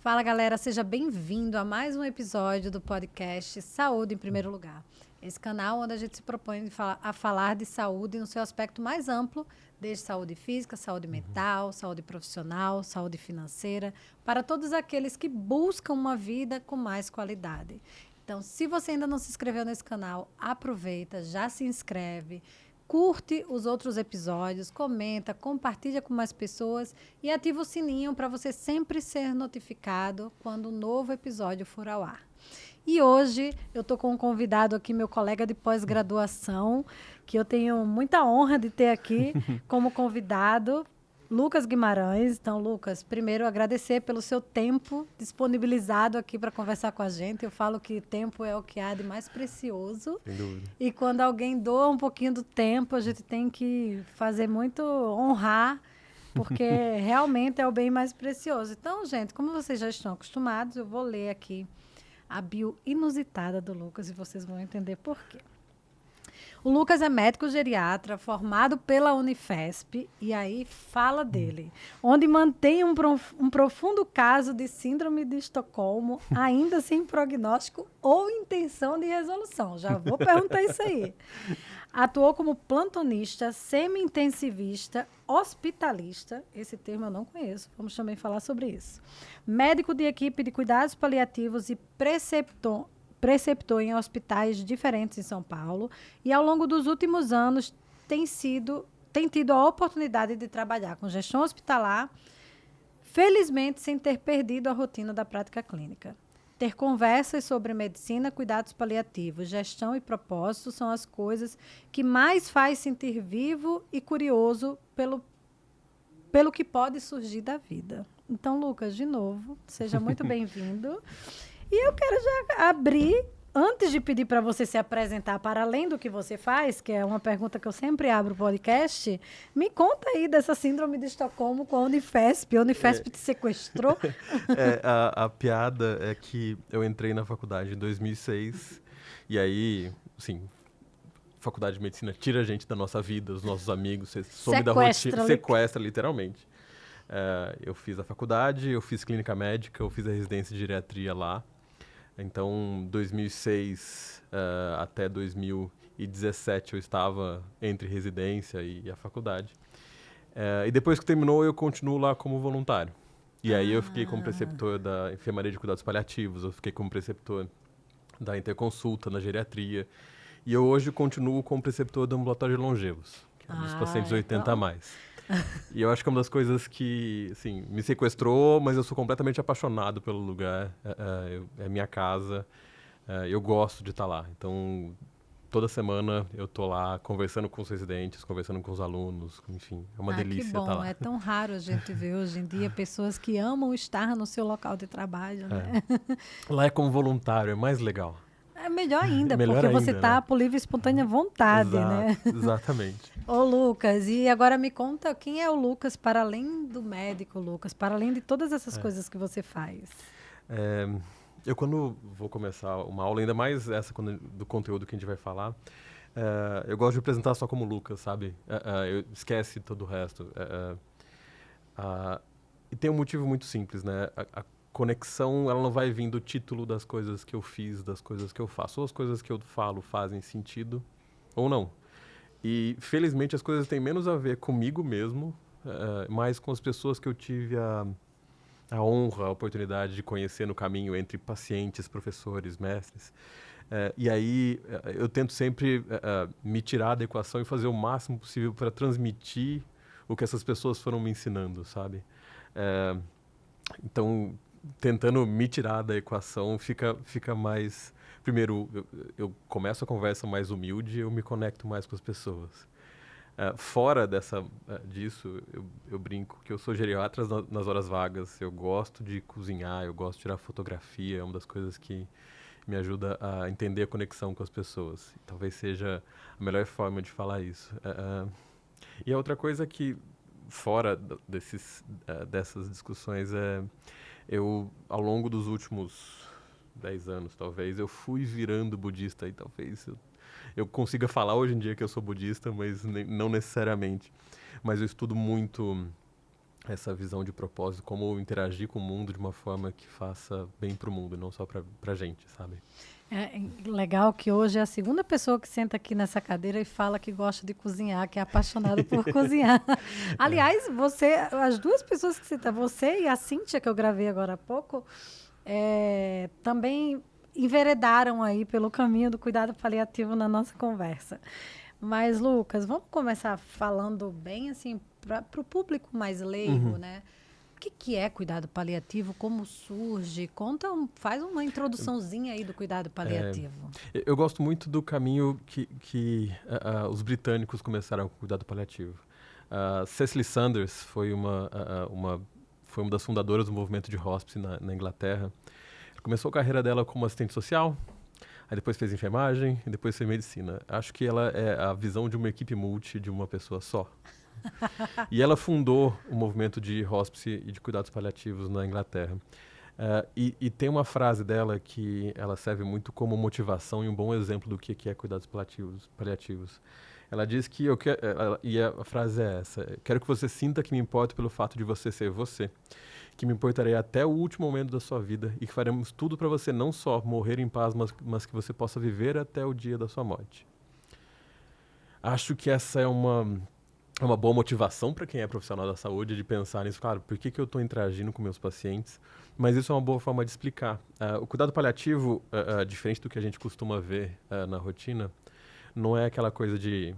Fala, galera, seja bem-vindo a mais um episódio do podcast Saúde em Primeiro Lugar. Esse canal onde a gente se propõe a falar de saúde no seu aspecto mais amplo, desde saúde física, saúde mental, saúde profissional, saúde financeira, para todos aqueles que buscam uma vida com mais qualidade. Então, se você ainda não se inscreveu nesse canal, aproveita, já se inscreve, curte os outros episódios, comenta, compartilha com mais pessoas e ativa o sininho para você sempre ser notificado quando um novo episódio for ao ar. E hoje eu estou com um convidado aqui, meu colega de pós-graduação, que eu tenho muita honra de ter aqui como convidado, Lucas Guimarães. Então, Lucas, primeiro agradecer pelo seu tempo disponibilizado aqui para conversar com a gente. Eu falo que tempo é o que há de mais precioso. Sem dúvida. E quando alguém doa um pouquinho do tempo, a gente tem que fazer muito, honrar, porque realmente é o bem mais precioso. Então, gente, como vocês já estão acostumados, eu vou ler aqui a bio inusitada do Lucas e vocês vão entender por quê. O Lucas é médico geriatra, formado pela Unifesp, e aí fala dele, onde mantém um profundo caso de síndrome de Estocolmo, ainda sem prognóstico ou intenção de resolução. Já vou perguntar isso aí. Atuou como plantonista, semi-intensivista, hospitalista, esse termo eu não conheço, vamos também falar sobre isso. Médico de equipe de cuidados paliativos e preceptor em hospitais diferentes em São Paulo e, ao longo dos últimos anos, tem tido a oportunidade de trabalhar com gestão hospitalar, felizmente sem ter perdido a rotina da prática clínica. Ter conversas sobre medicina, cuidados paliativos, gestão e propósito são as coisas que mais faz sentir vivo e curioso pelo que pode surgir da vida. Então, Lucas, de novo, seja muito bem-vindo. E eu quero já abrir, antes de pedir para você se apresentar para além do que você faz, que é uma pergunta que eu sempre abro o podcast, me conta aí dessa síndrome de Estocolmo com a Unifesp. A Unifesp te sequestrou? A piada é que eu entrei na faculdade em 2006 e aí, assim, faculdade de medicina tira a gente da nossa vida, os nossos amigos, você some da rotina, sequestra literalmente. Eu fiz a faculdade, eu fiz clínica médica, eu fiz a residência de geriatria lá. Então, 2006 até 2017 eu estava entre residência e a faculdade. E depois que terminou, eu continuo lá como voluntário. E aí eu fiquei como preceptor da enfermaria de cuidados paliativos, eu fiquei como preceptor da interconsulta na geriatria. E eu hoje continuo como preceptor do ambulatório de longevos, que é dos pacientes 80 a mais. E eu acho que é uma das coisas que, assim, me sequestrou, mas eu sou completamente apaixonado pelo lugar. É minha casa, eu gosto de estar lá. Então, toda semana eu tô lá conversando com os residentes, conversando com os alunos, enfim, é uma delícia que bom. estar lá. É tão raro a gente ver hoje em dia pessoas que amam estar no seu local de trabalho, né? Lá é como voluntário, é mais legal. É melhor ainda, Melhor porque você ainda, está né? por livre e espontânea vontade, né? Exatamente. Ô, Lucas, e agora me conta quem é o Lucas para além do médico, Lucas, para além de todas essas coisas que você faz. Eu, quando vou começar uma aula, ainda mais essa do conteúdo que a gente vai falar, eu gosto de apresentar só como Lucas, sabe? Eu esquece todo o resto. E tem um motivo muito simples, né? A conexão, ela não vai vir do título das coisas que eu fiz, das coisas que eu faço. Ou as coisas que eu falo fazem sentido, ou não. E, felizmente, as coisas têm menos a ver comigo mesmo, mais com as pessoas que eu tive a honra, a oportunidade de conhecer no caminho entre pacientes, professores, mestres. E aí eu tento sempre me tirar da equação e fazer o máximo possível para transmitir o que essas pessoas foram me ensinando, sabe? Então, tentando me tirar da equação, fica mais... Primeiro, eu começo a conversa mais humilde, eu me conecto mais com as pessoas. Fora disso, eu brinco que eu sou geriatra nas horas vagas. Eu gosto de cozinhar, eu gosto de tirar fotografia. É uma das coisas que me ajuda a entender a conexão com as pessoas. E talvez seja a melhor forma de falar isso. E a outra coisa que, fora dessas discussões, eu, ao longo dos últimos 10 anos, talvez, eu fui virando budista e talvez eu consiga falar hoje em dia que eu sou budista, mas não necessariamente. Mas eu estudo muito essa visão de propósito, como interagir com o mundo de uma forma que faça bem para o mundo, não só para a gente, sabe? É legal que hoje é a segunda pessoa que senta aqui nessa cadeira e fala que gosta de cozinhar, que é apaixonada por cozinhar. Aliás, as duas pessoas que citam, você e a Cíntia, que eu gravei agora há pouco, também enveredaram aí pelo caminho do cuidado paliativo na nossa conversa. Mas, Lucas, vamos começar falando bem assim para o público mais leigo, né? O que é cuidado paliativo? Como surge? Faz uma introduçãozinha aí do cuidado paliativo. Eu gosto muito do caminho que os britânicos começaram com o cuidado paliativo. Cicely Saunders foi uma das fundadoras do movimento de hospice na Inglaterra. Começou a carreira dela como assistente social, aí depois fez enfermagem e depois fez medicina. Acho que ela é a visão de uma equipe multi de uma pessoa só. E ela fundou o movimento de hospice e de cuidados paliativos na Inglaterra. E tem uma frase dela que ela serve muito como motivação e um bom exemplo do que é cuidados paliativos. Ela diz que a frase é essa: quero que você sinta que me importo pelo fato de você ser você, que me importarei até o último momento da sua vida e que faremos tudo para você não só morrer em paz, mas que você possa viver até o dia da sua morte. Acho que essa é uma boa motivação para quem é profissional da saúde de pensar nisso. Claro, por que eu estou interagindo com meus pacientes? Mas isso é uma boa forma de explicar. O cuidado paliativo, diferente do que a gente costuma ver na rotina, não é aquela coisa de...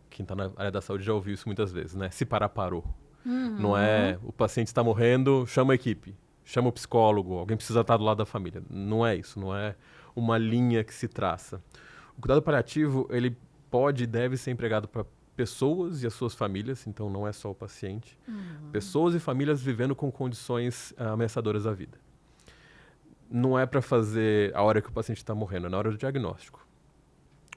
quem está na área da saúde já ouviu isso muitas vezes, né? Se parar, parou. Não é o paciente está morrendo, chama a equipe, chama o psicólogo, alguém precisa estar do lado da família. Não é isso, não é uma linha que se traça. O cuidado paliativo, ele pode e deve ser empregado para pessoas e as suas famílias, então não é só o paciente. Pessoas e famílias vivendo com condições ameaçadoras da vida. Não é para fazer a hora que o paciente está morrendo, é na hora do diagnóstico.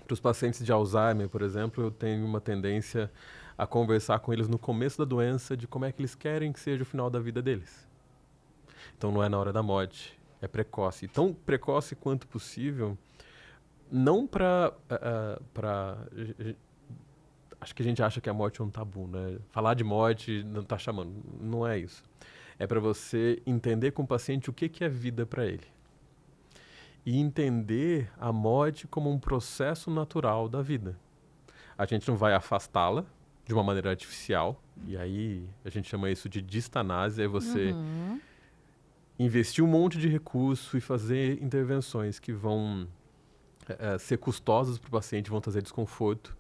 Para os pacientes de Alzheimer, por exemplo, eu tenho uma tendência a conversar com eles no começo da doença de como é que eles querem que seja o final da vida deles. Então não é na hora da morte, é precoce. Tão precoce quanto possível, não para... Acho que a gente acha que a morte é um tabu, né? Falar de morte não está chamando. Não é isso. É para você entender com o paciente o que é vida para ele. E entender a morte como um processo natural da vida. A gente não vai afastá-la de uma maneira artificial. E aí a gente chama isso de distanásia. É você investir um monte de recurso e fazer intervenções que vão ser custosas para o paciente, vão trazer desconforto.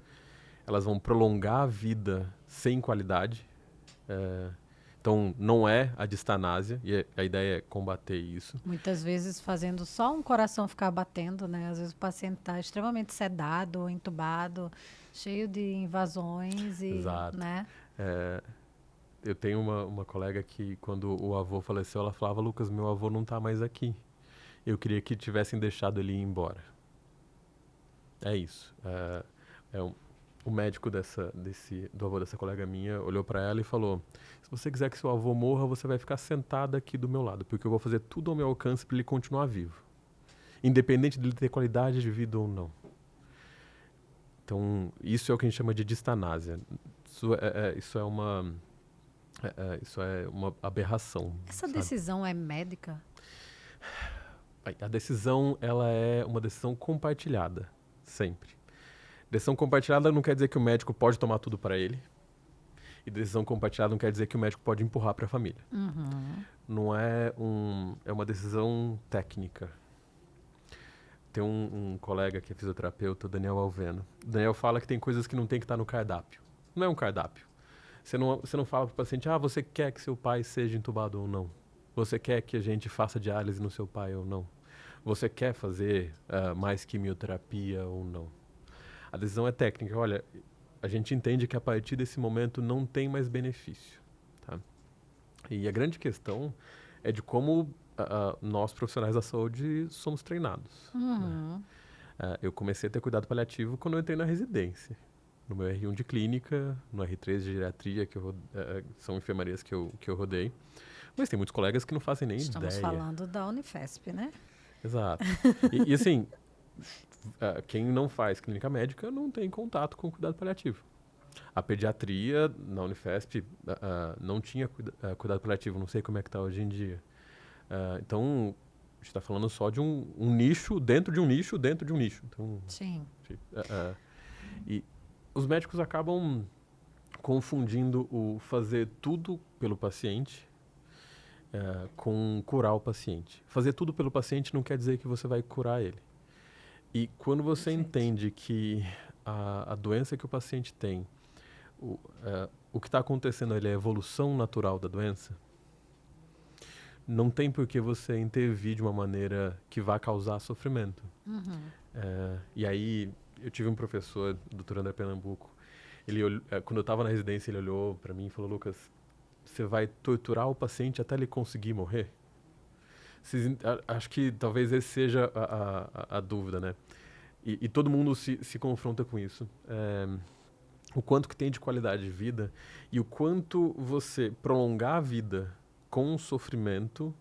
Elas vão prolongar a vida sem qualidade. Então, não é a distanásia, e a ideia é combater isso. Muitas vezes fazendo só um coração ficar batendo, né? Às vezes o paciente está extremamente sedado, entubado, cheio de invasões. Exato. Né? Eu tenho uma colega que, quando o avô faleceu, ela falava: Lucas, meu avô não está mais aqui. Eu queria que tivessem deixado ele ir embora. É isso. O médico do avô dessa colega minha olhou para ela e falou: se você quiser que seu avô morra, você vai ficar sentada aqui do meu lado, porque eu vou fazer tudo ao meu alcance para ele continuar vivo, independente de ele ter qualidade de vida ou não. Então, isso é o que a gente chama de distanásia. Isso é uma aberração. Essa decisão é médica? A decisão, ela é uma decisão compartilhada, sempre. Decisão compartilhada não quer dizer que o médico pode tomar tudo para ele. E decisão compartilhada não quer dizer que o médico pode empurrar para a família. Não é uma decisão técnica. Tem um colega que é fisioterapeuta, o Daniel Alveno. O Daniel fala que tem coisas que não tem que estar no cardápio. Não é um cardápio. Você não fala para o paciente: você quer que seu pai seja entubado ou não? Você quer que a gente faça diálise no seu pai ou não? Você quer fazer mais quimioterapia ou não? A decisão é técnica. Olha, a gente entende que a partir desse momento não tem mais benefício. Tá? E a grande questão é de como nós, profissionais da saúde, somos treinados. Né? Eu comecei a ter cuidado paliativo quando eu entrei na residência. No meu R1 de clínica, no R3 de geriatria, que são enfermarias que eu rodei. Mas tem muitos colegas que não fazem nem ideia. Estamos falando da Unifesp, né? Exato. E assim... quem não faz clínica médica não tem contato com cuidado paliativo. A pediatria na Unifesp não tinha cuidado paliativo, não sei como é que está hoje em dia. Então, a gente está falando só de um nicho dentro de um nicho dentro de um nicho. Então, Sim. E os médicos acabam confundindo o fazer tudo pelo paciente com curar o paciente. Fazer tudo pelo paciente não quer dizer que você vai curar ele. E quando você entende que a doença que o paciente tem, o que está acontecendo ali é a evolução natural da doença, não tem por que você intervir de uma maneira que vá causar sofrimento. E aí, eu tive um professor, Dr. André Pernambuco, quando eu estava na residência, ele olhou para mim e falou: Lucas, você vai torturar o paciente até ele conseguir morrer? Acho que talvez esse seja a dúvida, né? E todo mundo se confronta com isso. O quanto que tem de qualidade de vida e o quanto você prolongar a vida com sofrimento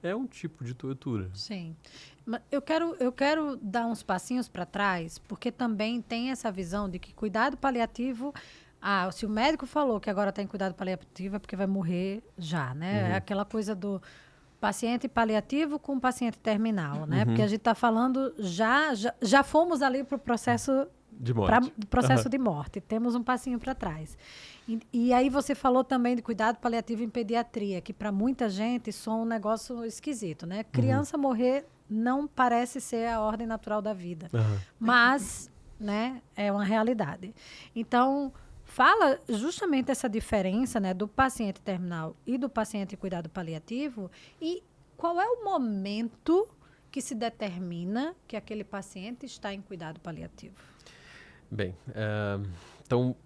é um tipo de tortura. Sim. Eu quero dar uns passinhos para trás, porque também tem essa visão de que cuidado paliativo... se o médico falou que agora está em cuidado paliativo é porque vai morrer já, né? É aquela coisa do paciente paliativo com paciente terminal, né? Porque a gente está falando, já fomos ali para o processo... De morte. Processo de morte. Temos um passinho para trás. E aí você falou também de cuidado paliativo em pediatria, que para muita gente soa um negócio esquisito, né? Criança morrer não parece ser a ordem natural da vida. Mas, né, é uma realidade. Então, fala justamente essa diferença, né, do paciente terminal e do paciente em cuidado paliativo e qual é o momento que se determina que aquele paciente está em cuidado paliativo. Bem, então,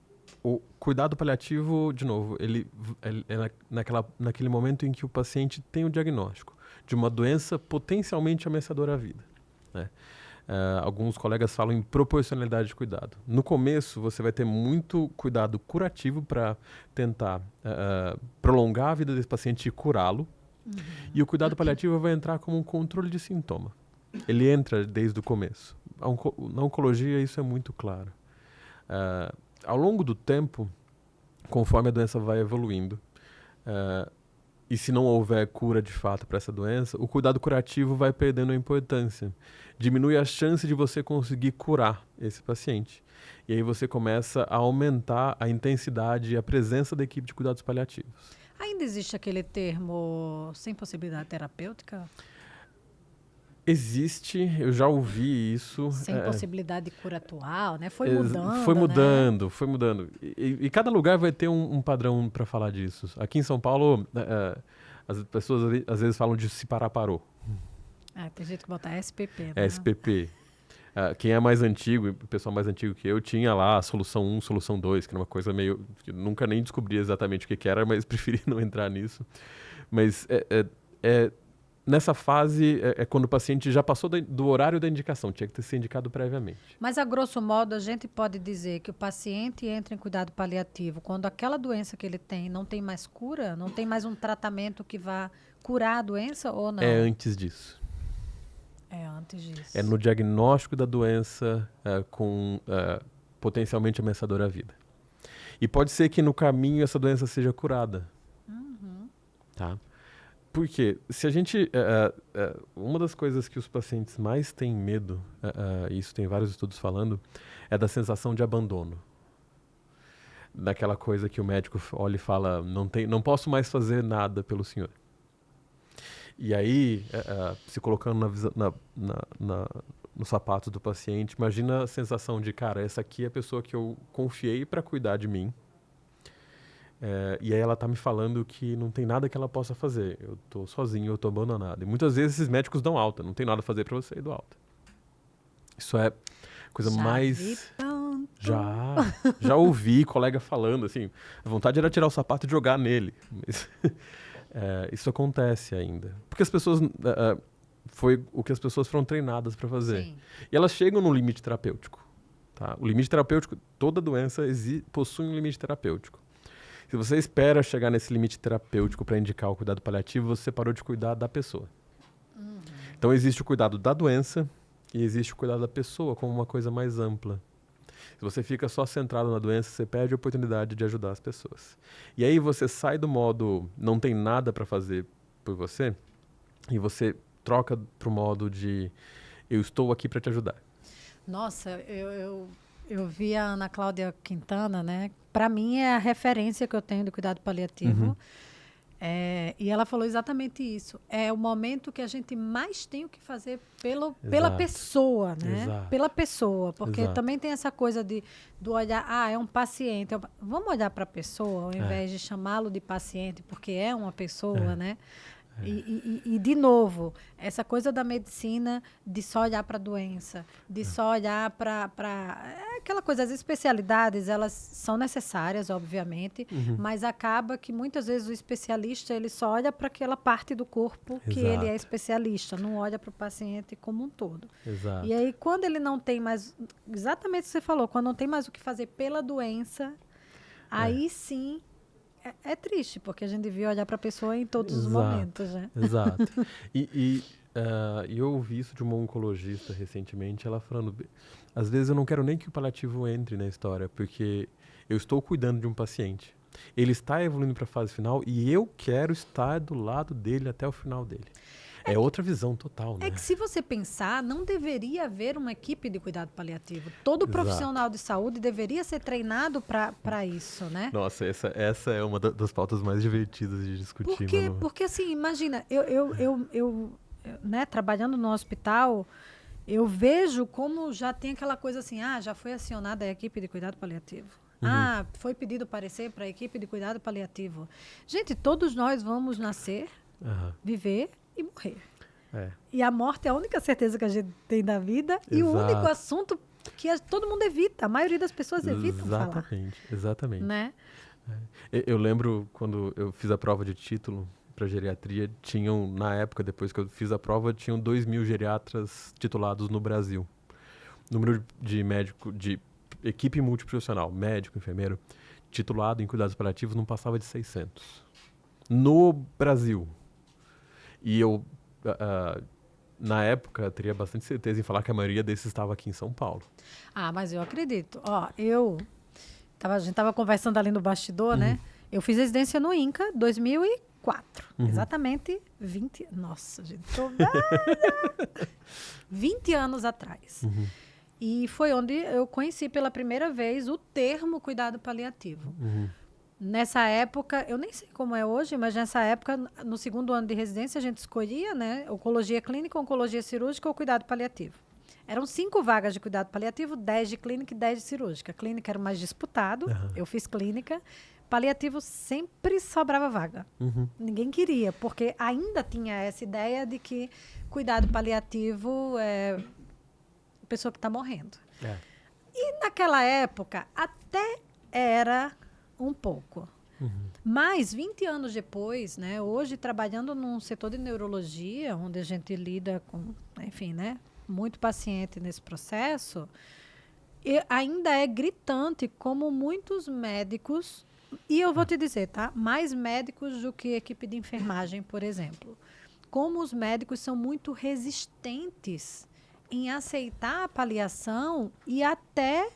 o cuidado paliativo, de novo, ele é naquele momento em que o paciente tem o diagnóstico de uma doença potencialmente ameaçadora à vida, né? Alguns colegas falam em proporcionalidade de cuidado. No começo, você vai ter muito cuidado curativo para tentar prolongar a vida desse paciente e curá-lo. E o cuidado paliativo vai entrar como um controle de sintoma. Ele entra desde o começo. Na oncologia, isso é muito claro. Ao longo do tempo, conforme a doença vai evoluindo, e se não houver cura de fato para essa doença, o cuidado curativo vai perdendo a importância. Diminui a chance de você conseguir curar esse paciente. E aí você começa a aumentar a intensidade e a presença da equipe de cuidados paliativos. Ainda existe aquele termo sem possibilidade terapêutica? Existe, eu já ouvi isso. Sem possibilidade de cura atual, né? Foi mudando. Foi mudando. E cada lugar vai ter um padrão para falar disso. Aqui em São Paulo, as pessoas às vezes falam de se parar, parou. Tem gente que bota SPP, né? SPP. Quem é mais antigo, o pessoal mais antigo que eu, tinha lá a solução 1, solução 2, que era uma coisa meio... Eu nunca nem descobri exatamente o que era, mas preferi não entrar nisso. Mas nessa fase é quando o paciente já passou do horário da indicação, tinha que ter sido indicado previamente. Mas, a grosso modo, a gente pode dizer que o paciente entra em cuidado paliativo quando aquela doença que ele tem não tem mais cura? Não tem mais um tratamento que vá curar a doença ou não? É antes disso. É antes disso. É no diagnóstico da doença com potencialmente ameaçadora à vida. E pode ser que no caminho essa doença seja curada. Tá? Porque se a gente... uma das coisas que os pacientes mais têm medo, e isso tem vários estudos falando, é da sensação de abandono. Daquela coisa que o médico olha e fala, não posso mais fazer nada pelo senhor. E aí, se colocando no sapato do paciente, imagina a sensação de, cara, essa aqui é a pessoa que eu confiei para cuidar de mim. E aí ela tá me falando que não tem nada que ela possa fazer. Eu tô sozinho, eu tô abandonado. E muitas vezes esses médicos dão alta. Não tem nada a fazer para você e dou alta. Isso é coisa mais... Já ouvi colega falando, assim, a vontade era tirar o sapato e jogar nele. Mas isso acontece ainda. Porque as pessoas... foi o que as pessoas foram treinadas para fazer. Sim. E elas chegam no limite terapêutico. Tá? O limite terapêutico, toda doença possui um limite terapêutico. Se você espera chegar nesse limite terapêutico para indicar o cuidado paliativo, você parou de cuidar da pessoa. Então existe o cuidado da doença e existe o cuidado da pessoa como uma coisa mais ampla. Se você fica só centrado na doença, você perde a oportunidade de ajudar as pessoas. E aí você sai do modo não tem nada para fazer por você e você troca pro modo de eu estou aqui para te ajudar. Nossa, eu vi a Ana Cláudia Quintana, né? Para mim é a referência que eu tenho de cuidado paliativo. E ela falou exatamente isso. É o momento que a gente mais tem o que fazer pela pessoa, né? Exato. Pela pessoa. Porque Exato. também tem essa coisa do olhar, é um paciente. Vamos olhar para a pessoa, ao invés de chamá-lo de paciente, porque é uma pessoa, né? E, de novo, essa coisa da medicina de só olhar para a doença, de só olhar para aquela coisa, as especialidades, elas são necessárias, obviamente, mas acaba que muitas vezes o especialista, ele só olha para aquela parte do corpo que ele é especialista, não olha para o paciente como um todo. Exato. E aí, quando ele não tem mais, exatamente o que você falou, quando não tem mais o que fazer pela doença, aí sim é triste, porque a gente devia olhar para a pessoa em todos os momentos, né? Exato. E eu ouvi isso de uma oncologista recentemente, ela falando, às vezes eu não quero nem que o paliativo entre na história, porque eu estou cuidando de um paciente. Ele está evoluindo para a fase final e eu quero estar do lado dele até o final dele. É outra visão total, né? É que se você pensar, não deveria haver uma equipe de cuidado paliativo. Todo profissional de saúde deveria ser treinado para isso, né? Nossa, essa é uma das pautas mais divertidas de discutir. Porque assim, imagina, eu né, trabalhando no hospital, eu vejo como já tem aquela coisa assim, já foi acionada a equipe de cuidado paliativo. Foi pedido parecer para a equipe de cuidado paliativo. Gente, todos nós vamos nascer, viver e morrer. E a morte é a única certeza que a gente tem da vida. E o único assunto que todo mundo evita. A maioria das pessoas evitam falar. Exatamente. Né? Eu lembro quando eu fiz a prova de título para geriatria, na época, depois que eu fiz a prova, tinham 2.000 geriatras titulados no Brasil. O número de médico, de equipe multiprofissional, médico, enfermeiro, titulado em cuidados paliativos não passava de 600. No Brasil. E eu, na época, teria bastante certeza em falar que a maioria desses estava aqui em São Paulo. Mas eu acredito. A gente estava conversando ali no bastidor, né? Eu fiz residência no INCA 2004. Exatamente 20... Nossa, gente, tô velha! 20 anos atrás. E foi onde eu conheci pela primeira vez o termo cuidado paliativo. Nessa época, eu nem sei como é hoje, mas nessa época, no segundo ano de residência, a gente escolhia, né? Oncologia clínica, oncologia cirúrgica ou cuidado paliativo. Eram 5 vagas de cuidado paliativo, 10 de clínica e 10 de cirúrgica. Clínica era o mais disputado, eu fiz clínica. Paliativo sempre sobrava vaga. Ninguém queria, porque ainda tinha essa ideia de que cuidado paliativo é pessoa que está morrendo. E naquela época, até era um pouco. Mas 20 anos depois, né, hoje trabalhando num setor de neurologia, onde a gente lida com, enfim, né, muito paciente nesse processo, e ainda é gritante como muitos médicos, e eu vou te dizer, tá, mais médicos do que equipe de enfermagem, por exemplo, como os médicos são muito resistentes em aceitar a paliação e até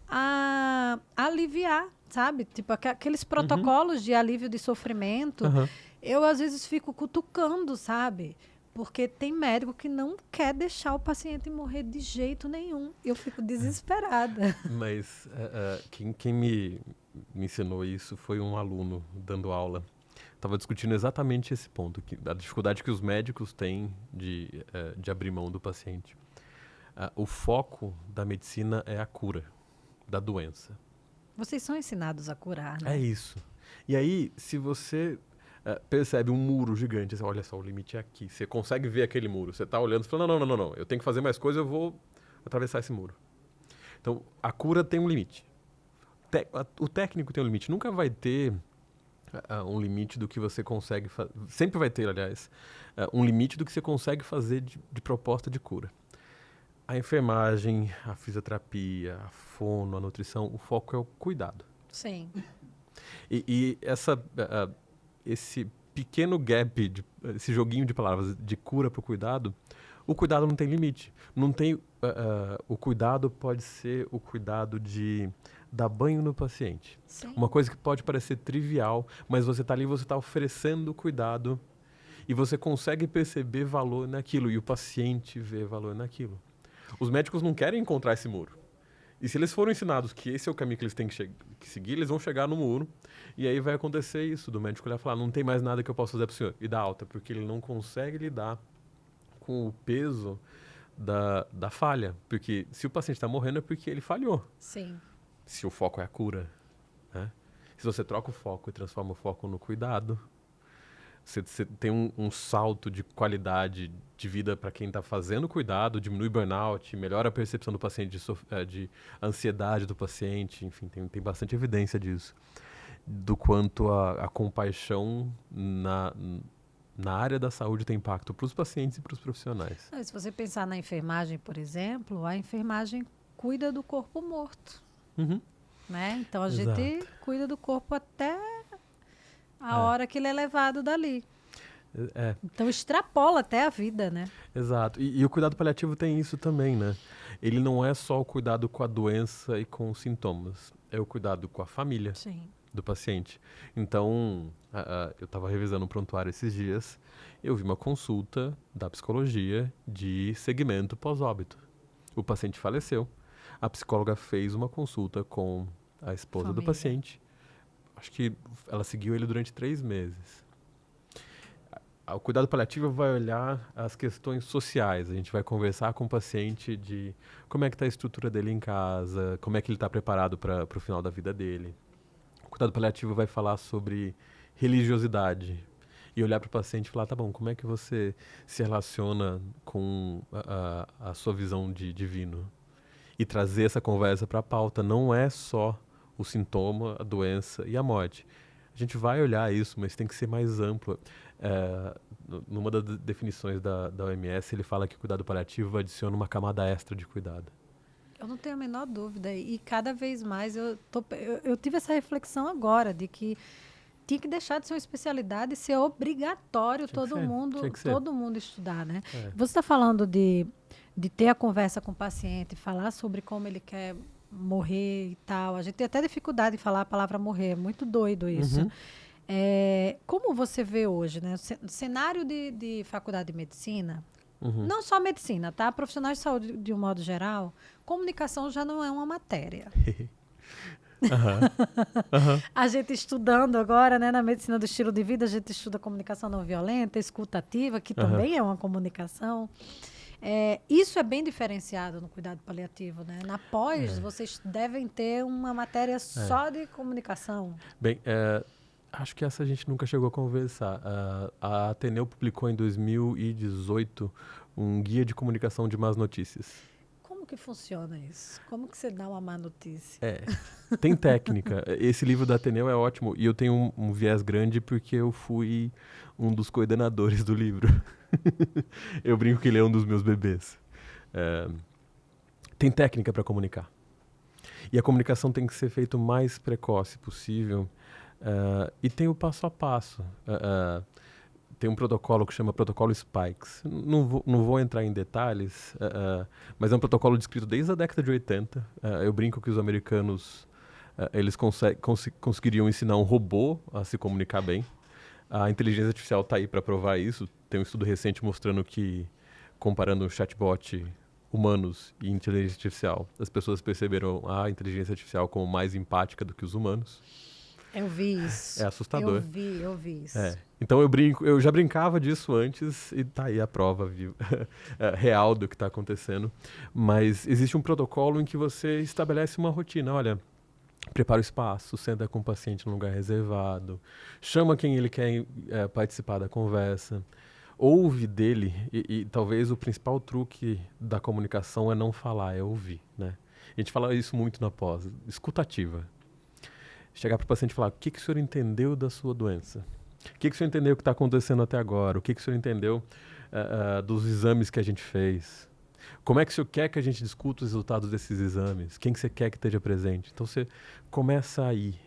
a aliviar, sabe? Tipo, aqueles protocolos de alívio de sofrimento. Eu, às vezes, fico cutucando, sabe? Porque tem médico que não quer deixar o paciente morrer de jeito nenhum. Eu fico desesperada. Mas quem me ensinou isso foi um aluno dando aula. Estava discutindo exatamente esse ponto, a dificuldade que os médicos têm de abrir mão do paciente. O foco da medicina é a cura da doença. Vocês são ensinados a curar, né? É isso. E aí, se você percebe um muro gigante, você olha só, o limite é aqui. Você consegue ver aquele muro. Você está olhando e fala, não, eu tenho que fazer mais coisa, eu vou atravessar esse muro. Então, a cura tem um limite. O técnico tem um limite. Nunca vai ter um limite do que você consegue fazer. Sempre vai ter, aliás, um limite do que você consegue fazer de proposta de cura. A enfermagem, a fisioterapia, a fono, a nutrição, o foco é o cuidado. Sim. E esse pequeno gap, esse joguinho de palavras de cura para o cuidado, O cuidado não tem limite. Não tem, o cuidado pode ser o cuidado de dar banho no paciente. Sim. Uma coisa que pode parecer trivial, mas você está ali, você está oferecendo cuidado e você consegue perceber valor naquilo e o paciente vê valor naquilo. Os médicos não querem encontrar esse muro. E se eles foram ensinados que esse é o caminho que eles têm que seguir, eles vão chegar no muro e aí vai acontecer isso, do médico olhar e falar, não tem mais nada que eu possa fazer para o senhor, e dar alta, porque ele não consegue lidar com o peso da falha. Porque se o paciente está morrendo é porque ele falhou. Sim. Se o foco é a cura, né? Se você troca o foco e transforma o foco no cuidado, você tem um salto de qualidade de vida para quem está fazendo cuidado, diminui burnout, melhora a percepção do paciente, de ansiedade do paciente, enfim, tem bastante evidência disso. Do quanto a compaixão na área da saúde tem impacto para os pacientes e para os profissionais. Se você pensar na enfermagem, por exemplo, a enfermagem cuida do corpo morto. Uhum. Né? Então, a Exato. gente cuida do corpo até a hora que ele é levado dali. Então, extrapola até a vida, né? Exato. E o cuidado paliativo tem isso também, né? Ele não é só o cuidado com a doença e com os sintomas. É o cuidado com a família. Sim. Do paciente. Então, eu estava revisando um prontuário esses dias, eu vi uma consulta da psicologia de segmento pós-óbito. O paciente faleceu, a psicóloga fez uma consulta com a esposa do paciente. Acho que ela seguiu ele durante 3 meses. O cuidado paliativo vai olhar as questões sociais. A gente vai conversar com o paciente de como é que está a estrutura dele em casa, como é que ele está preparado para o final da vida dele. O cuidado paliativo vai falar sobre religiosidade e olhar para o paciente e falar, tá bom, como é que você se relaciona com a sua visão de divino? E trazer essa conversa para a pauta. Não é só o sintoma, a doença e a morte. A gente vai olhar isso, mas tem que ser mais amplo. Numa das definições da OMS, ele fala que o cuidado paliativo adiciona uma camada extra de cuidado. Eu não tenho a menor dúvida. E cada vez mais eu tive essa reflexão agora de que tinha que deixar de ser uma especialidade e ser obrigatório todo mundo estudar, né? Você está falando de ter a conversa com o paciente, falar sobre como ele quer morrer e tal. A gente tem até dificuldade de falar a palavra morrer. É muito doido isso. Uhum. Como você vê hoje, né? O cenário de faculdade de medicina, Uhum. não só medicina, tá? Profissionais de saúde, de um modo geral, comunicação já não é uma matéria. A gente estudando agora, né, na medicina do estilo de vida, a gente estuda comunicação não violenta, escutativa, que também é uma comunicação. Isso é bem diferenciado no cuidado paliativo, né? Na pós, vocês devem ter uma matéria só de comunicação. Bem, acho que essa a gente nunca chegou a conversar. A Ateneu publicou em 2018 um guia de comunicação de más notícias. Como que funciona isso? Como que você dá uma má notícia? Tem técnica. Esse livro da Ateneu é ótimo e eu tenho um viés grande porque eu fui um dos coordenadores do livro. Eu brinco que ele é um dos meus bebês. Tem técnica para comunicar. E a comunicação tem que ser feita o mais precoce possível. E tem o passo a passo. Tem um protocolo que chama protocolo Spikes. Não vou entrar em detalhes, mas é um protocolo descrito desde a década de 80. Eu brinco que os americanos eles conseguiriam ensinar um robô a se comunicar bem. A inteligência artificial está aí para provar isso. Tem um estudo recente mostrando que, comparando o chatbot humanos e inteligência artificial, as pessoas perceberam a inteligência artificial como mais empática do que os humanos. Eu vi isso. É assustador. Eu vi isso. Então eu já brincava disso antes e tá aí a prova real do que está acontecendo. Mas existe um protocolo em que você estabelece uma rotina. Olha, prepara o espaço, senta com o paciente num lugar reservado, chama quem ele quer participar da conversa, ouve dele e talvez o principal truque da comunicação é não falar, é ouvir, né? A gente fala isso muito na pós, escutativa. Chegar para o paciente e falar, o que o senhor entendeu da sua doença? O que o senhor entendeu que está acontecendo até agora? O que o senhor entendeu dos exames que a gente fez? Como é que o senhor quer que a gente discuta os resultados desses exames? Quem que você quer que esteja presente? Então você começa aí,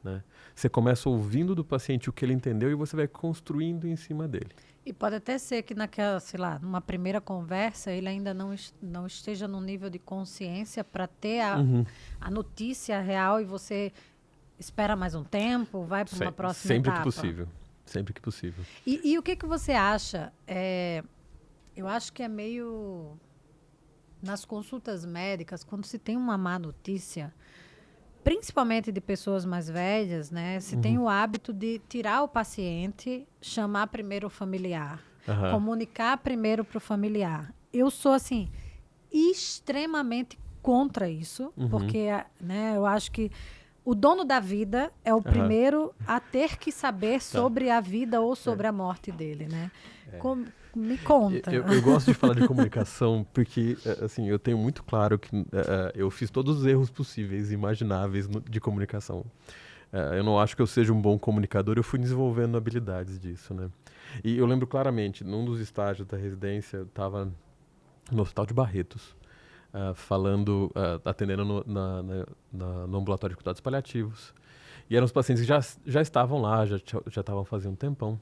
né? Você começa ouvindo do paciente o que ele entendeu e você vai construindo em cima dele. E pode até ser que naquela, sei lá, numa primeira conversa, ele ainda não esteja num nível de consciência para ter a notícia real e você espera mais um tempo, vai para uma próxima Sempre etapa. que possível. Sempre que possível. E o que você acha? Eu acho que é meio... Nas consultas médicas, quando se tem uma má notícia, principalmente de pessoas mais velhas, né? Se tem o hábito de tirar o paciente, chamar primeiro o familiar, comunicar primeiro para o familiar. Eu sou, assim, extremamente contra isso, porque, né, eu acho que o dono da vida é o primeiro a ter que saber sobre a vida ou sobre a morte dele, né? Me conta. Eu gosto de falar de comunicação porque, assim, eu tenho muito claro que eu fiz todos os erros possíveis e imagináveis de comunicação. Eu não acho que eu seja um bom comunicador, eu fui desenvolvendo habilidades disso, né? E eu lembro claramente, num dos estágios da residência, eu estava no Hospital de Barretos, atendendo no ambulatório de cuidados paliativos. E eram os pacientes que já estavam lá, já estavam fazendo um tempão.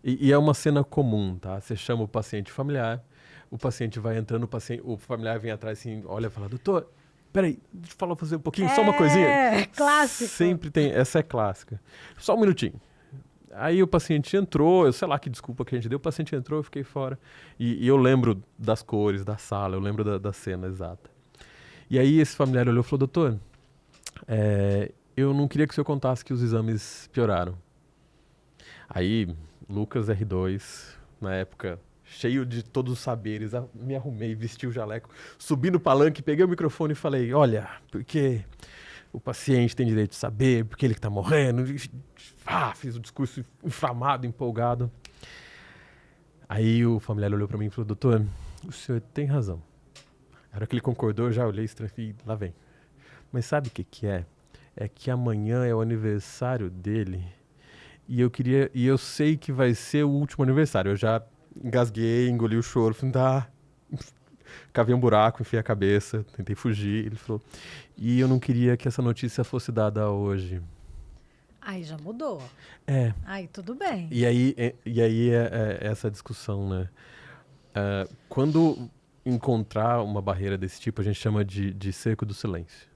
E é uma cena comum, tá? Você chama o paciente familiar, o paciente vai entrando, o familiar vem atrás assim, olha e fala, doutor, peraí, deixa eu fazer um pouquinho, só uma coisinha. É, clássico. Sempre tem, essa é clássica. Só um minutinho. Aí o paciente entrou, eu sei lá que desculpa que a gente deu, o paciente entrou, eu fiquei fora. E eu lembro das cores, da sala, eu lembro da cena exata. E aí esse familiar olhou e falou, doutor, eu não queria que o senhor contasse que os exames pioraram. Aí, Lucas R2, na época, cheio de todos os saberes, me arrumei, vesti o jaleco, subi no palanque, peguei o microfone e falei, olha, porque o paciente tem direito de saber, porque ele que tá morrendo. Fiz o discurso inflamado, empolgado. Aí o familiar olhou para mim e falou, doutor, o senhor tem razão. Na hora que ele concordou, eu já olhei estranho e lá vem. Mas sabe o que é? É que amanhã é o aniversário dele e eu sei que vai ser o último aniversário. Eu já engasguei, engoli o choro, falei, cavei um buraco, enfiei a cabeça, tentei fugir. Ele falou, e eu não queria que essa notícia fosse dada hoje. Aí já mudou. É. Aí tudo bem. E aí é essa discussão, né? Quando encontrar uma barreira desse tipo, a gente chama de cerco do silêncio.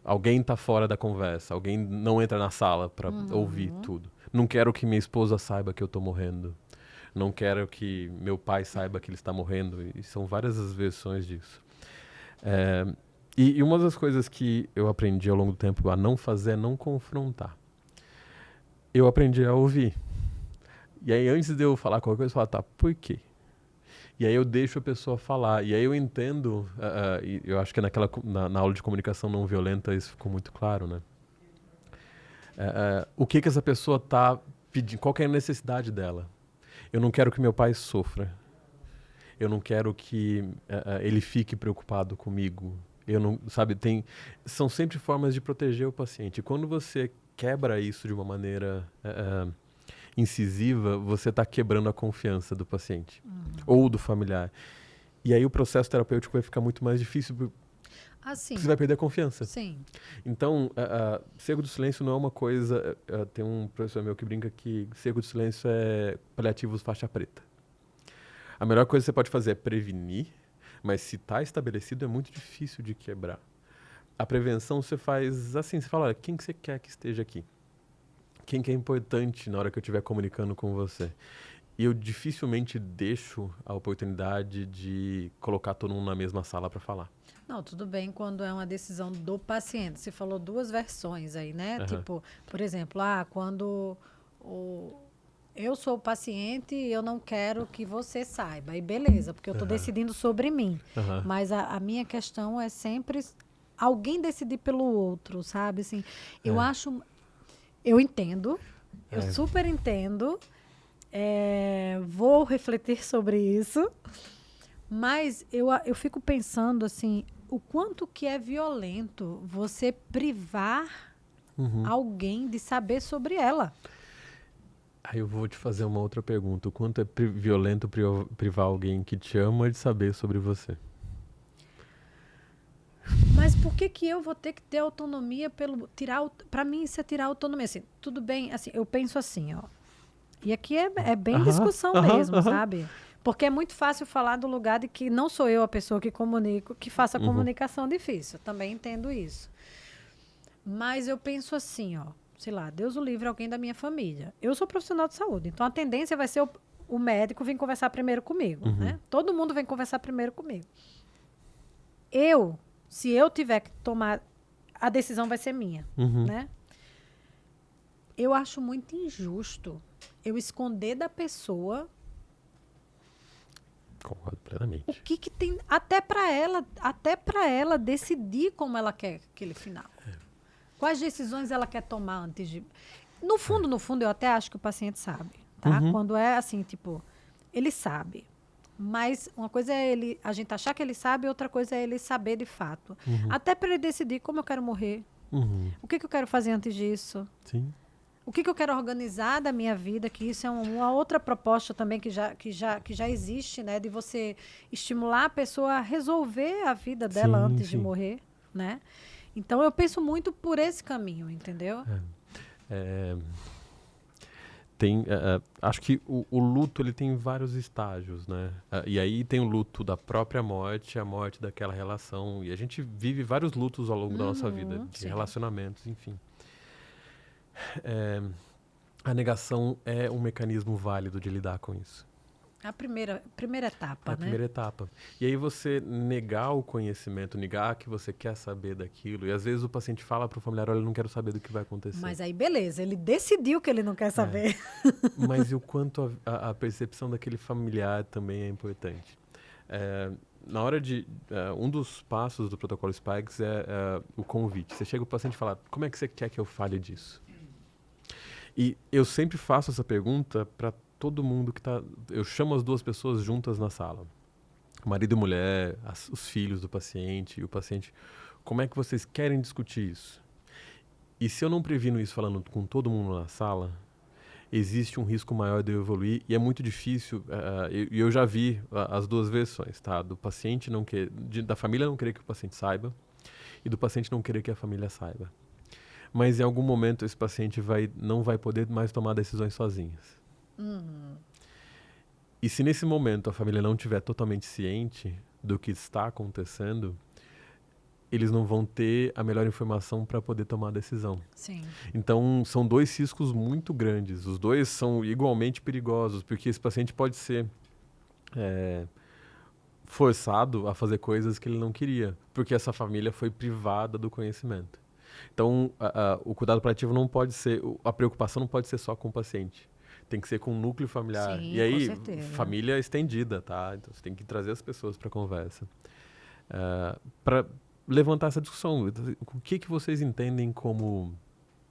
Alguém tá fora da conversa, alguém não entra na sala para ouvir tudo. Não quero que minha esposa saiba que eu tô morrendo. Não quero que meu pai saiba que ele está morrendo. E são várias as versões disso. E uma das coisas que eu aprendi ao longo do tempo a não fazer é não confrontar. Eu aprendi a ouvir. E aí, antes de eu falar qualquer coisa, eu falo, tá, por quê? E aí eu deixo a pessoa falar. E aí eu entendo, e eu acho que na aula de comunicação não violenta isso ficou muito claro, né? O que essa pessoa tá pedindo, qual que é a necessidade dela? Eu não quero que meu pai sofra. Eu não quero que ele fique preocupado comigo. Eu não, sabe, são sempre formas de proteger o paciente. E quando você quebra isso de uma maneira incisiva, você está quebrando a confiança do paciente ou do familiar. E aí o processo terapêutico vai ficar muito mais difícil, porque você vai perder a confiança. Sim. Então, cerco do silêncio não é uma coisa... tem um professor meu que brinca que cerco do silêncio é paliativos faixa preta. A melhor coisa que você pode fazer é prevenir, mas se está estabelecido é muito difícil de quebrar. A prevenção você faz assim, você fala, olha, quem que você quer que esteja aqui? Quem que é importante na hora que eu estiver comunicando com você? E eu dificilmente deixo a oportunidade de colocar todo mundo na mesma sala para falar. Não, tudo bem quando é uma decisão do paciente. Você falou duas versões aí, né? Tipo, por exemplo, quando eu sou o paciente e eu não quero que você saiba. Aí beleza, porque eu estou decidindo sobre mim. Mas a minha questão é sempre alguém decidir pelo outro, sabe? Assim, eu acho... Eu entendo, eu super entendo, vou refletir sobre isso, mas eu fico pensando assim, o quanto que é violento você privar alguém de saber sobre ela. Aí eu vou te fazer uma outra pergunta, o quanto é violento privar alguém que te ama de saber sobre você? Mas por que eu vou ter que ter autonomia para mim isso é tirar a autonomia? Assim, tudo bem, assim, eu penso assim, ó. E aqui é bem discussão mesmo, sabe? Porque é muito fácil falar do lugar de que não sou eu a pessoa que comunico, que faça a comunicação difícil. Também entendo isso. Mas eu penso assim, ó, sei lá, Deus o livre alguém da minha família. Eu sou profissional de saúde, então a tendência vai ser o médico vir conversar primeiro comigo, né? Todo mundo vem conversar primeiro comigo. Se eu tiver que tomar, a decisão vai ser minha, né? Eu acho muito injusto eu esconder da pessoa. Concordo plenamente. O que tem até para ela decidir como ela quer aquele final. Quais decisões ela quer tomar antes de... No fundo, eu até acho que o paciente sabe, tá? Quando é assim, tipo, ele sabe. Mas uma coisa é a gente achar que ele sabe, outra coisa é ele saber de fato. Até para ele decidir como eu quero morrer. O que eu quero fazer antes disso. Sim. O que eu quero organizar da minha vida, que isso é uma outra proposta também que já existe, né? De você estimular a pessoa a resolver a vida dela antes de morrer, né? Então, eu penso muito por esse caminho, entendeu? Acho que o luto ele tem vários estágios, né? E aí tem o luto da própria morte, a morte daquela relação. E a gente vive vários lutos ao longo da nossa vida, de relacionamentos, enfim. A negação é um mecanismo válido de lidar com isso. A primeira etapa, né? A primeira etapa. E aí você negar o conhecimento, negar que você quer saber daquilo. E às vezes o paciente fala para o familiar, olha, eu não quero saber do que vai acontecer. Mas aí beleza, ele decidiu que ele não quer saber. Mas e o quanto a percepção daquele familiar também é importante. Na hora um dos passos do protocolo Spikes é o convite. Você chega o paciente e fala, como é que você quer que eu fale disso? E eu sempre faço essa pergunta para todo mundo que está... Eu chamo as duas pessoas juntas na sala. Marido e mulher, os filhos do paciente e o paciente. Como é que vocês querem discutir isso? E se eu não previno isso falando com todo mundo na sala, existe um risco maior de eu evoluir e é muito difícil. E eu já vi as duas versões, tá? Do paciente não querer... Da família não querer que o paciente saiba e do paciente não querer que a família saiba. Mas em algum momento esse paciente não vai poder mais tomar decisões sozinhas. E se nesse momento a família não estiver totalmente ciente do que está acontecendo, eles não vão ter a melhor informação para poder tomar a decisão. Sim. Então, são dois riscos muito grandes. Os dois são igualmente perigosos, porque esse paciente pode ser forçado a fazer coisas que ele não queria, porque essa família foi privada do conhecimento. Então, o cuidado paliativo não pode ser... A preocupação não pode ser só com o paciente. Tem que ser com o núcleo familiar. Sim, e aí, com certeza. família estendida, tá? Então, você tem que trazer as pessoas para a conversa. Para levantar essa discussão. O que vocês entendem como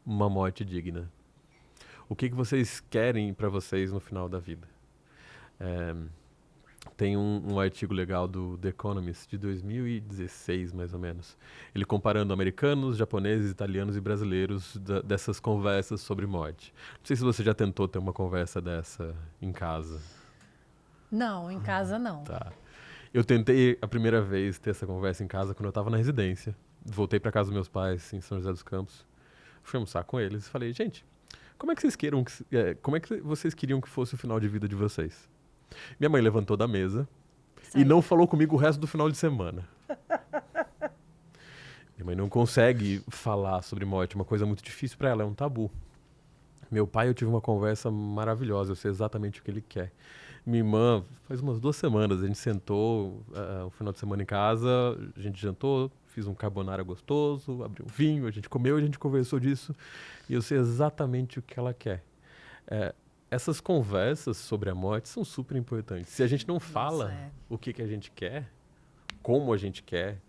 uma morte digna? O que vocês querem para vocês no final da vida? Tem um artigo legal do The Economist, de 2016, mais ou menos. Ele comparando americanos, japoneses, italianos e brasileiros dessas conversas sobre morte. Não sei se você já tentou ter uma conversa dessa em casa. Não, em casa não. Tá. Eu tentei a primeira vez ter essa conversa em casa quando eu estava na residência. Voltei para casa dos meus pais, em São José dos Campos. Fui almoçar com eles e falei, gente, como é que vocês queriam que fosse o final de vida de vocês? Minha mãe levantou da mesa e não falou comigo o resto do final de semana. Minha mãe não consegue falar sobre morte, uma coisa muito difícil para ela, é um tabu. Meu pai, eu tive uma conversa maravilhosa, eu sei exatamente o que ele quer. Minha irmã, faz umas 2 semanas, a gente sentou o final de semana em casa, a gente jantou, fiz um carbonara gostoso, abriu um vinho, a gente comeu, a gente conversou disso e eu sei exatamente o que ela quer. Essas conversas sobre a morte são super importantes. Se a gente não fala o que a gente quer, como a gente quer,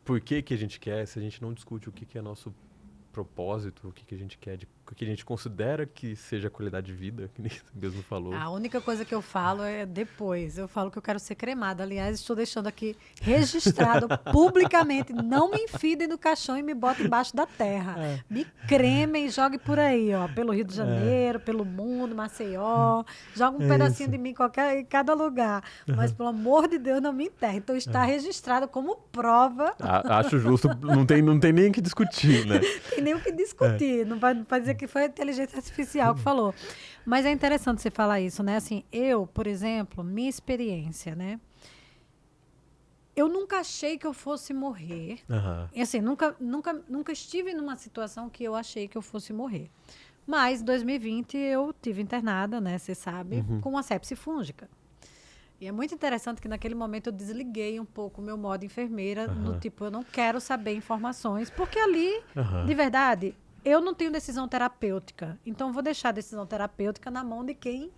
por que a gente quer, se a gente não discute o que é nosso propósito, o que a gente quer, o que a gente considera que seja qualidade de vida, que nem você mesmo falou. A única coisa que eu falo é depois. Eu falo que eu quero ser cremada. Aliás, estou deixando aqui registrado publicamente. Não me enfidem no caixão e me botem embaixo da terra. Me cremem e joguem por aí, ó, pelo Rio de Janeiro, pelo mundo, Maceió. Joga um pedacinho de mim em cada lugar. Mas, pelo amor de Deus, não me enterre. Então, está registrado como prova. Acho justo. Não tem nem o que discutir, né? Tem nem o que discutir. Não vai dizer que foi a inteligência artificial que falou. Mas é interessante você falar isso, né? Assim, eu, por exemplo, minha experiência, né? Eu nunca achei que eu fosse morrer. E assim, nunca estive numa situação que eu achei que eu fosse morrer. Mas, em 2020, eu tive internada, né? Você sabe, com uma sepse fúngica. E é muito interessante que naquele momento eu desliguei um pouco o meu modo enfermeira, no tipo, eu não quero saber informações, porque ali, de verdade, eu não tenho decisão terapêutica. Então, eu vou deixar a decisão terapêutica na mão de quem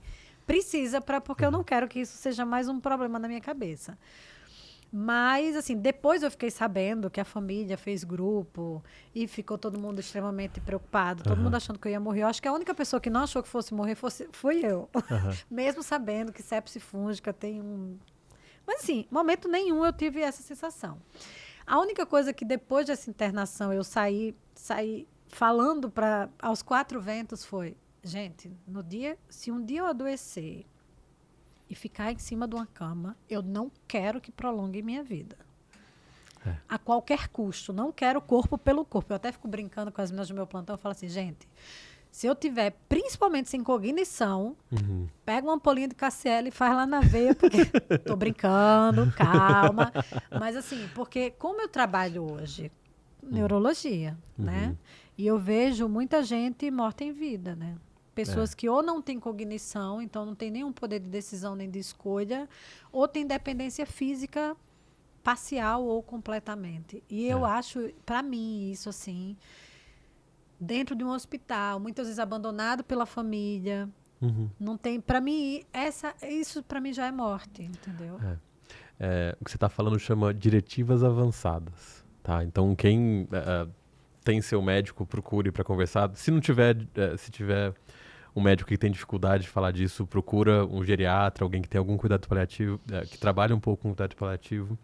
precisa, porque eu não quero que isso seja mais um problema na minha cabeça. Mas, assim, depois eu fiquei sabendo que a família fez grupo e ficou todo mundo extremamente preocupado, todo mundo achando que eu ia morrer. Eu acho que a única pessoa que não achou que fosse morrer fui eu. Mesmo sabendo que sepse fúngica tem um... Mas, assim, momento nenhum eu tive essa sensação. A única coisa que depois dessa internação eu saí falando aos quatro ventos foi, gente, se um dia eu adoecer e ficar em cima de uma cama, eu não quero que prolongue minha vida. A qualquer custo. Não quero corpo pelo corpo. Eu até fico brincando com as meninas do meu plantão. Eu falo assim, gente, se eu tiver, principalmente sem cognição, pega uma ampolinha de KCL e faz lá na veia, porque tô brincando, calma. Mas assim, porque como eu trabalho hoje, neurologia, né? E eu vejo muita gente morta em vida, né? Pessoas que ou não têm cognição, então não tem nenhum poder de decisão nem de escolha, ou tem dependência física parcial ou completamente. E eu acho, para mim, isso assim, dentro de um hospital, muitas vezes abandonado pela família, não tem, para mim, isso para mim já é morte, entendeu? O que você está falando chama diretivas avançadas, tá? Então quem tem seu médico, procure para conversar. Se não tiver, se tiver um médico que tem dificuldade de falar disso, procura um geriatra, alguém que tem algum cuidado paliativo, que trabalha um pouco com cuidado paliativo.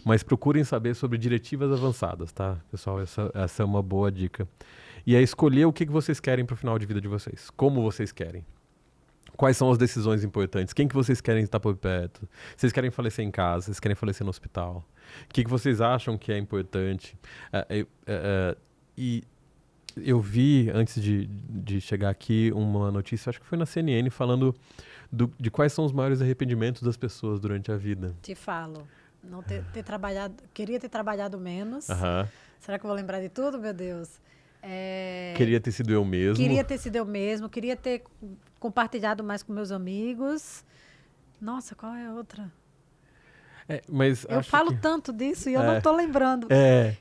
Mas procurem saber sobre diretivas avançadas, tá? Pessoal, essa é uma boa dica. E é escolher o que vocês querem para o final de vida de vocês. Como vocês querem. Quais são as decisões importantes? Quem que vocês querem estar por perto? Vocês querem falecer em casa? Vocês querem falecer no hospital? O que vocês acham que é importante? E eu vi, antes de chegar aqui, uma notícia, acho que foi na CNN, falando de quais são os maiores arrependimentos das pessoas durante a vida. Te falo. Não ter trabalhado, queria ter trabalhado menos. Será que eu vou lembrar de tudo, meu Deus? Queria ter sido eu mesmo. Queria ter compartilhado mais com meus amigos. Nossa, qual é a outra? Mas eu falo tanto disso e eu não estou lembrando.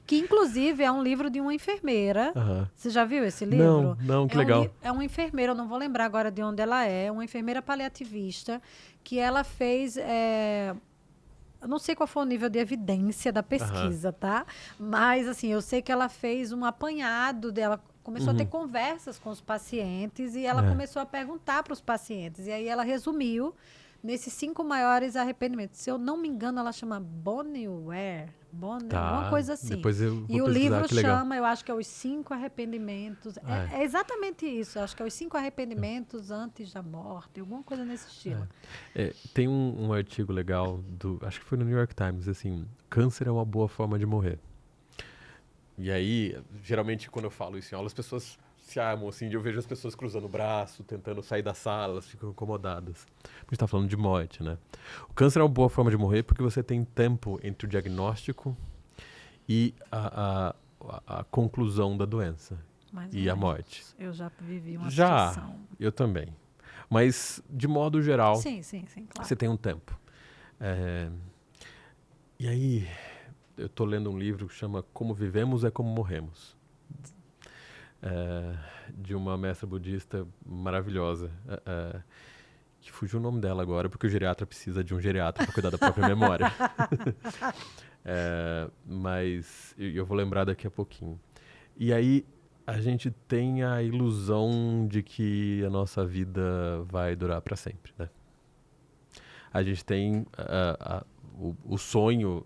Que, inclusive, é um livro de uma enfermeira. Você já viu esse livro? Não, que legal. É uma enfermeira, eu não vou lembrar agora de onde ela é, uma enfermeira paliativista, que ela fez... eu não sei qual foi o nível de evidência da pesquisa, tá? Mas, assim, eu sei que ela fez um apanhado dela, começou a ter conversas com os pacientes e ela começou a perguntar para os pacientes. E aí ela resumiu nesses 5 maiores arrependimentos. Se eu não me engano, ela chama Bonnie-Ware, alguma coisa assim. Depois eu vou e o pesquisar, livro que legal. chama, eu acho que é Os 5 Arrependimentos. É exatamente isso. Eu acho que é Os 5 Arrependimentos Antes da Morte, alguma coisa nesse estilo. Tem um artigo legal, acho que foi no New York Times, assim, câncer é uma boa forma de morrer. E aí, geralmente, quando eu falo isso em aula, as pessoas se armam, assim, eu vejo as pessoas cruzando o braço, tentando sair da sala, elas ficam incomodadas. A gente tá falando de morte, né? O câncer é uma boa forma de morrer porque você tem tempo entre o diagnóstico e a conclusão da doença e a morte. Eu já vivi uma situação. Já, eu também. Mas, de modo geral, sim, claro. Você tem um tempo. E aí, eu tô lendo um livro que chama Como Vivemos é Como Morremos. De uma mestra budista maravilhosa, que fugiu o nome dela agora, porque o geriatra precisa de um geriatra para cuidar da própria memória. Mas eu vou lembrar daqui a pouquinho. E aí, a gente tem a ilusão de que a nossa vida vai durar para sempre, né? A gente tem o sonho,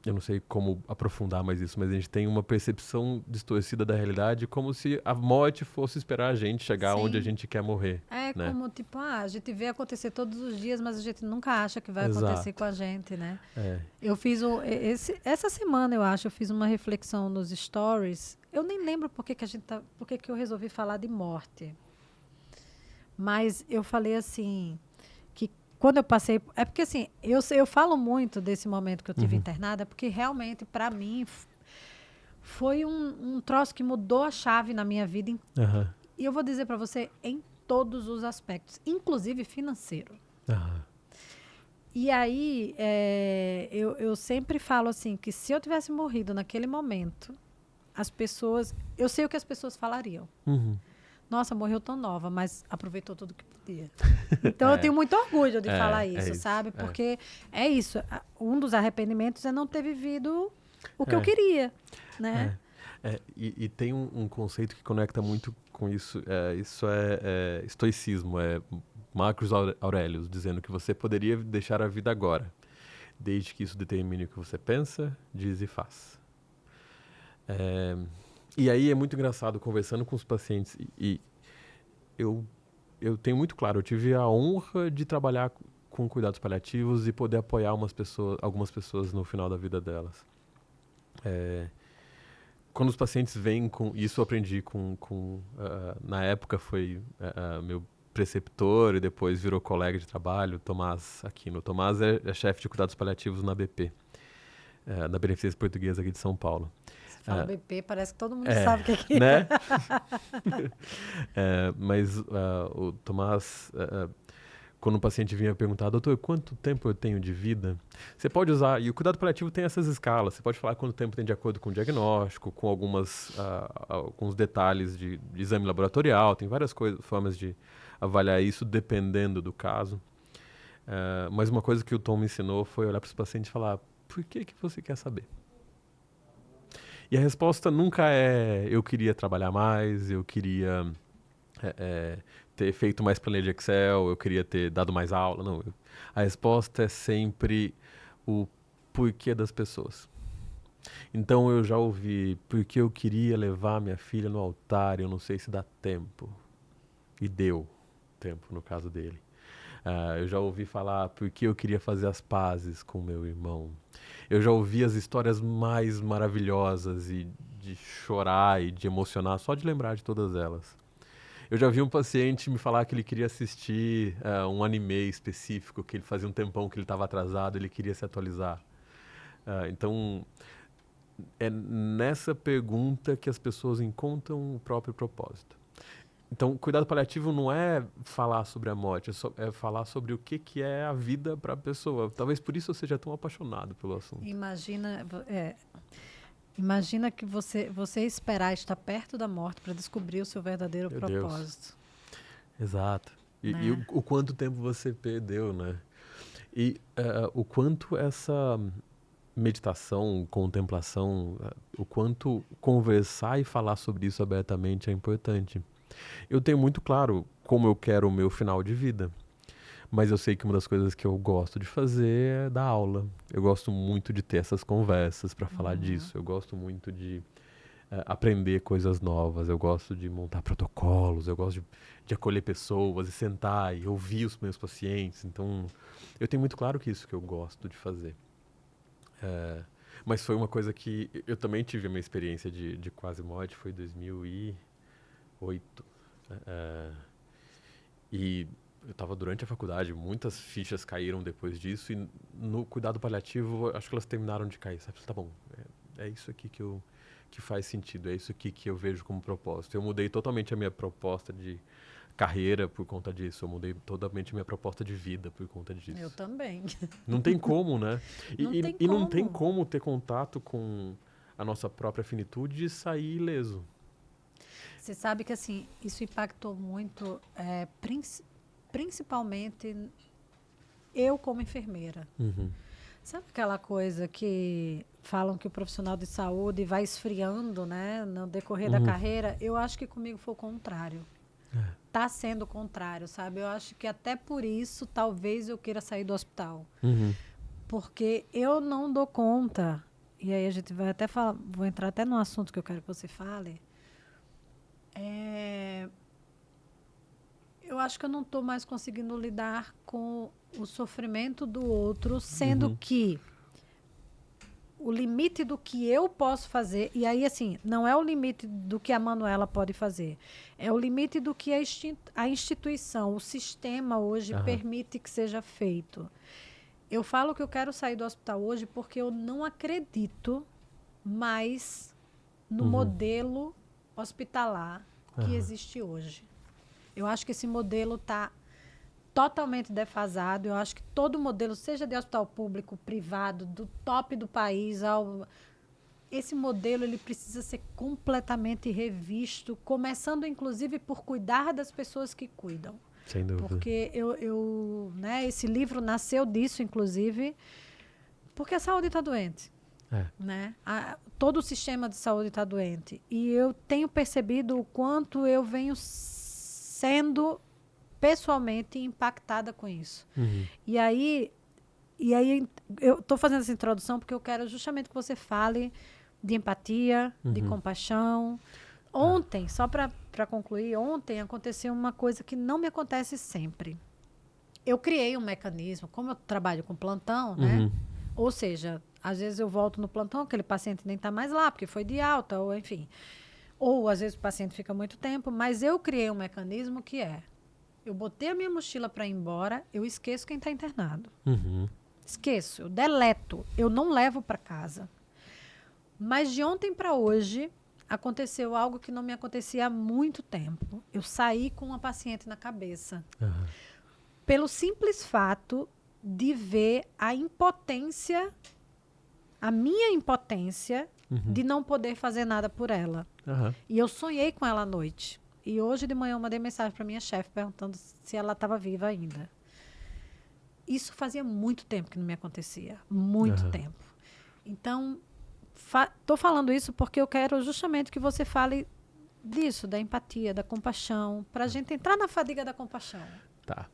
eu não sei como aprofundar mais isso, mas a gente tem uma percepção distorcida da realidade como se a morte fosse esperar a gente chegar onde a gente quer morrer. É né? como, tipo, a gente vê acontecer todos os dias, mas a gente nunca acha que vai Exato. acontecer com a gente, né? É. Eu fiz essa semana, eu acho, eu fiz uma reflexão nos stories. Eu nem lembro por que eu resolvi falar de morte. Mas eu falei assim, que quando eu passei... É porque, assim, eu falo muito desse momento que eu tive internada, porque realmente, para mim, foi um troço que mudou a chave na minha vida. E eu vou dizer para você, em todos os aspectos, inclusive financeiro. E aí, eu sempre falo assim, que se eu tivesse morrido naquele momento, as pessoas... Eu sei o que as pessoas falariam. Nossa, morreu tão nova, mas aproveitou tudo que podia. Então, eu tenho muito orgulho de falar isso, sabe? Porque é isso. Um dos arrependimentos é não ter vivido o que eu queria, né? E tem um conceito que conecta muito com isso. Isso é estoicismo. É Marcus Aurelius dizendo que você poderia deixar a vida agora, desde que isso determine o que você pensa, diz e faz. E aí é muito engraçado conversando com os pacientes e eu tenho muito claro, eu tive a honra de trabalhar com cuidados paliativos e poder apoiar algumas pessoas no final da vida delas. Quando os pacientes vêm com... Isso eu aprendi na época foi meu preceptor e depois virou colega de trabalho, Tomás Aquino. Tomás é chefe de cuidados paliativos na BP, na Beneficência Portuguesa aqui de São Paulo. Fala BP, parece que todo mundo sabe o que é. Né? Mas o Tomás, quando o paciente vinha perguntar, doutor, quanto tempo eu tenho de vida? Você pode usar, e o cuidado paliativo tem essas escalas, você pode falar quanto tempo tem de acordo com o diagnóstico, com alguns detalhes de exame laboratorial, tem várias formas de avaliar isso dependendo do caso. Mas uma coisa que o Tom me ensinou foi olhar para os pacientes e falar, por que você quer saber? E a resposta nunca é eu queria trabalhar mais, eu queria ter feito mais planilha de Excel, eu queria ter dado mais aula. Não, a resposta é sempre o porquê das pessoas. Então eu já ouvi porque eu queria levar minha filha no altar, eu não sei se dá tempo. E deu tempo no caso dele. Eu já ouvi falar porque eu queria fazer as pazes com meu irmão. Eu já ouvi as histórias mais maravilhosas e de chorar e de emocionar só de lembrar de todas elas. Eu já vi um paciente me falar que ele queria assistir um anime específico, que ele fazia um tempão que ele estava atrasado, ele queria se atualizar. Então, é nessa pergunta que as pessoas encontram o próprio propósito. Então, cuidado paliativo não é falar sobre a morte, é falar sobre o que é a vida para a pessoa. Talvez por isso eu seja tão apaixonado pelo assunto. Imagina que você esperar estar perto da morte para descobrir o seu verdadeiro propósito. Deus. Exato. E o quanto tempo você perdeu, né? E o quanto essa meditação, contemplação, o quanto conversar e falar sobre isso abertamente é importante. Eu tenho muito claro como eu quero o meu final de vida, mas eu sei que uma das coisas que eu gosto de fazer é dar aula. Eu gosto muito de ter essas conversas para falar disso. Eu gosto muito de aprender coisas novas. Eu gosto de montar protocolos. Eu gosto de acolher pessoas e sentar e ouvir os meus pacientes. Então, eu tenho muito claro que isso que eu gosto de fazer. Mas foi uma coisa que eu também tive a minha experiência de quase morte, foi em 2008. E eu estava durante a faculdade, muitas fichas caíram depois disso e no cuidado paliativo, acho que elas terminaram de cair. Sabe? Tá bom, é isso aqui que faz sentido, é isso aqui que eu vejo como propósito. Eu mudei totalmente a minha proposta de carreira por conta disso, eu mudei totalmente a minha proposta de vida por conta disso. Eu também. Não tem como, né? E não tem como ter contato com a nossa própria finitude e sair ileso. Você sabe que assim, isso impactou muito, principalmente eu como enfermeira. Sabe aquela coisa que falam que o profissional de saúde vai esfriando, né, no decorrer da carreira? Eu acho que comigo foi o contrário. Tá sendo o contrário, sabe? Eu acho que até por isso talvez eu queira sair do hospital. Porque eu não dou conta e aí a gente vai até falar, vou entrar até num assunto que eu quero que você fale, eu acho que eu não estou mais conseguindo lidar com o sofrimento do outro, sendo que o limite do que eu posso fazer, e aí, assim, não é o limite do que a Manuela pode fazer, é o limite do que a instituição, o sistema hoje permite que seja feito. Eu falo que eu quero sair do hospital hoje porque eu não acredito mais no modelo hospitalar que existe hoje. Eu acho que esse modelo está totalmente defasado. Eu acho que todo modelo, seja de hospital público, privado, do top do país, esse modelo ele precisa ser completamente revisto, começando inclusive por cuidar das pessoas que cuidam. Sem dúvida. Porque né, esse livro nasceu disso, inclusive, porque a saúde está doente. Né? Todo o sistema de saúde está doente. E eu tenho percebido o quanto eu venho sendo pessoalmente impactada com isso. E aí eu estou fazendo essa introdução porque eu quero justamente que você fale de empatia, de compaixão. Ontem, só para concluir, ontem aconteceu uma coisa que não me acontece sempre. Eu criei um mecanismo, como eu trabalho com plantão, né? Ou seja, às vezes eu volto no plantão, aquele paciente nem está mais lá, porque foi de alta, ou enfim. Ou às vezes o paciente fica muito tempo, mas eu criei um mecanismo que eu botei a minha mochila para ir embora, eu esqueço quem está internado. Esqueço, eu deleto, eu não levo para casa. Mas de ontem para hoje, aconteceu algo que não me acontecia há muito tempo. Eu saí com uma paciente na cabeça. Pelo simples fato de ver a impotência, a minha impotência de não poder fazer nada por ela. E eu sonhei com ela à noite. E hoje de manhã eu mandei mensagem para minha chefe perguntando se ela estava viva ainda. Isso fazia muito tempo que não me acontecia. Muito tempo. Então, estou falando isso porque eu quero justamente que você fale disso, da empatia, da compaixão, para a gente entrar na fadiga da compaixão. Tá.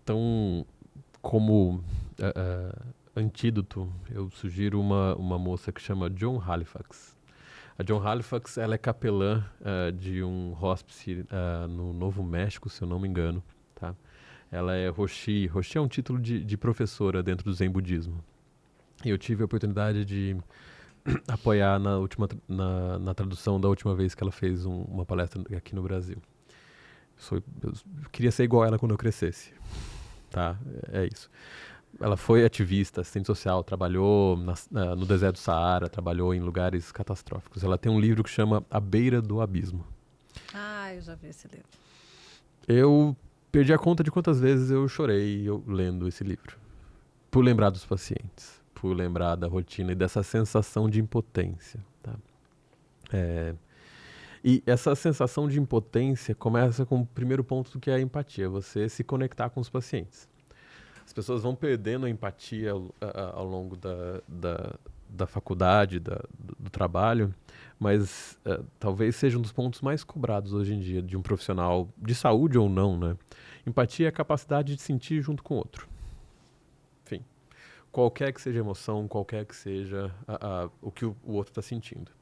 Então, como antídoto, eu sugiro uma moça que chama Joan Halifax. A Joan Halifax, ela é capelã de um hospice no Novo México, se eu não me engano. Tá? Ela é Roshi. Roshi é um título de professora dentro do Zen Budismo. E eu tive a oportunidade de apoiar na tradução da última vez que ela fez uma palestra aqui no Brasil. Eu queria ser igual a ela quando eu crescesse. Tá? É isso. Ela foi ativista, assistente social, trabalhou no deserto do Saara, trabalhou em lugares catastróficos. Ela tem um livro que chama A Beira do Abismo. Eu já vi esse livro. Eu perdi a conta de quantas vezes eu chorei lendo esse livro. Por lembrar dos pacientes, por lembrar da rotina e dessa sensação de impotência. Tá? E essa sensação de impotência começa com o primeiro ponto, que é a empatia, você se conectar com os pacientes. As pessoas vão perdendo a empatia ao longo da faculdade, do trabalho, mas talvez seja um dos pontos mais cobrados hoje em dia de um profissional de saúde ou não, né? Empatia é a capacidade de sentir junto com o outro. Enfim, qualquer que seja a emoção, qualquer que seja o que o outro está sentindo.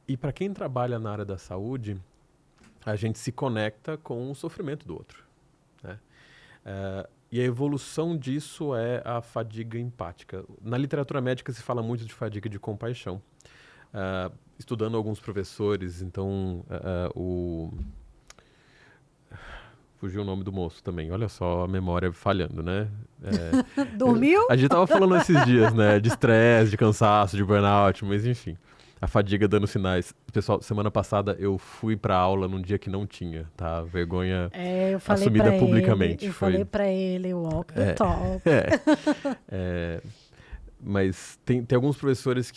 E para quem trabalha na área da saúde, a gente se conecta com o sofrimento do outro, né? E a evolução disso é a fadiga empática. Na literatura médica se fala muito de fadiga de compaixão. Estudando alguns professores, então fugiu o nome do moço também. Olha só a memória falhando, né? Dormiu? A gente tava falando esses dias, né? De estresse, de cansaço, de burnout, mas enfim. A fadiga dando sinais. Pessoal, semana passada eu fui pra aula num dia que não tinha, tá? Vergonha assumida publicamente. Eu falei pra ele, walk the talk. Mas tem alguns professores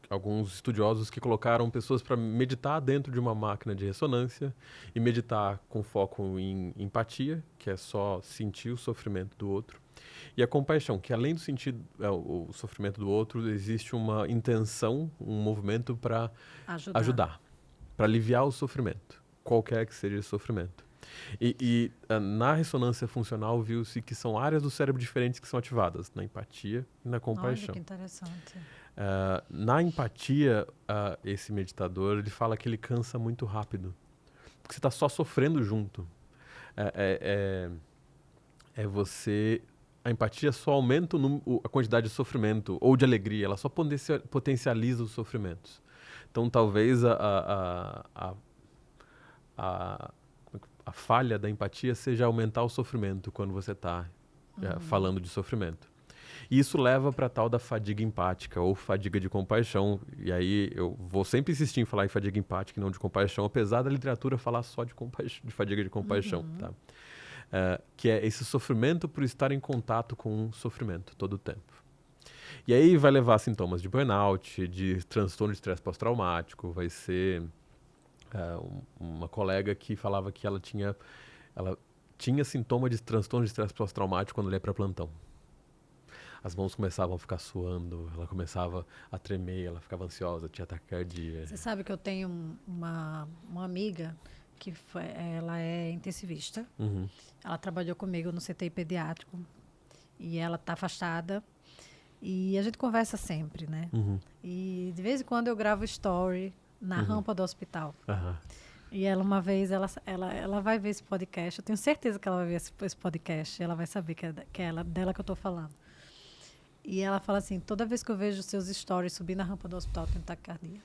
alguns estudiosos que colocaram pessoas para meditar dentro de uma máquina de ressonância e meditar com foco em empatia, que é só sentir o sofrimento do outro. E a compaixão, que além de sentir o sofrimento do outro, existe uma intenção, um movimento para ajudar, para aliviar o sofrimento, qualquer que seja esse sofrimento. Na ressonância funcional viu-se que são áreas do cérebro diferentes que são ativadas, na empatia e na compaixão. Olha que interessante. Na empatia, esse meditador, ele fala que ele cansa muito rápido, porque você está só sofrendo junto. A empatia só aumenta a quantidade de sofrimento ou de alegria, ela só potencializa os sofrimentos. Então, talvez a falha da empatia seja aumentar o sofrimento quando você está falando de sofrimento. E isso leva para a tal da fadiga empática ou fadiga de compaixão. E aí eu vou sempre insistir em falar em fadiga empática e não de compaixão, apesar da literatura falar só de fadiga de compaixão. Tá? Que é esse sofrimento por estar em contato com o sofrimento todo o tempo. E aí vai levar a sintomas de burnout, de transtorno de estresse pós-traumático, vai ser uma colega que falava que ela tinha sintoma de transtorno de estresse pós-traumático quando ela ia para plantão. As mãos começavam a ficar suando, ela começava a tremer, ela ficava ansiosa, tinha taquicardia. Você sabe que eu tenho uma amiga que ela é intensivista. Uhum. Ela trabalhou comigo no CTI pediátrico e ela está afastada. E a gente conversa sempre, né? Uhum. E de vez em quando eu gravo story na rampa do hospital. Uhum. E ela, uma vez, ela vai ver esse podcast. Eu tenho certeza que ela vai ver esse podcast. Ela vai saber que é dela que eu estou falando. E ela fala assim, toda vez que eu vejo seus stories subir na rampa do hospital, eu tenho taquicardia.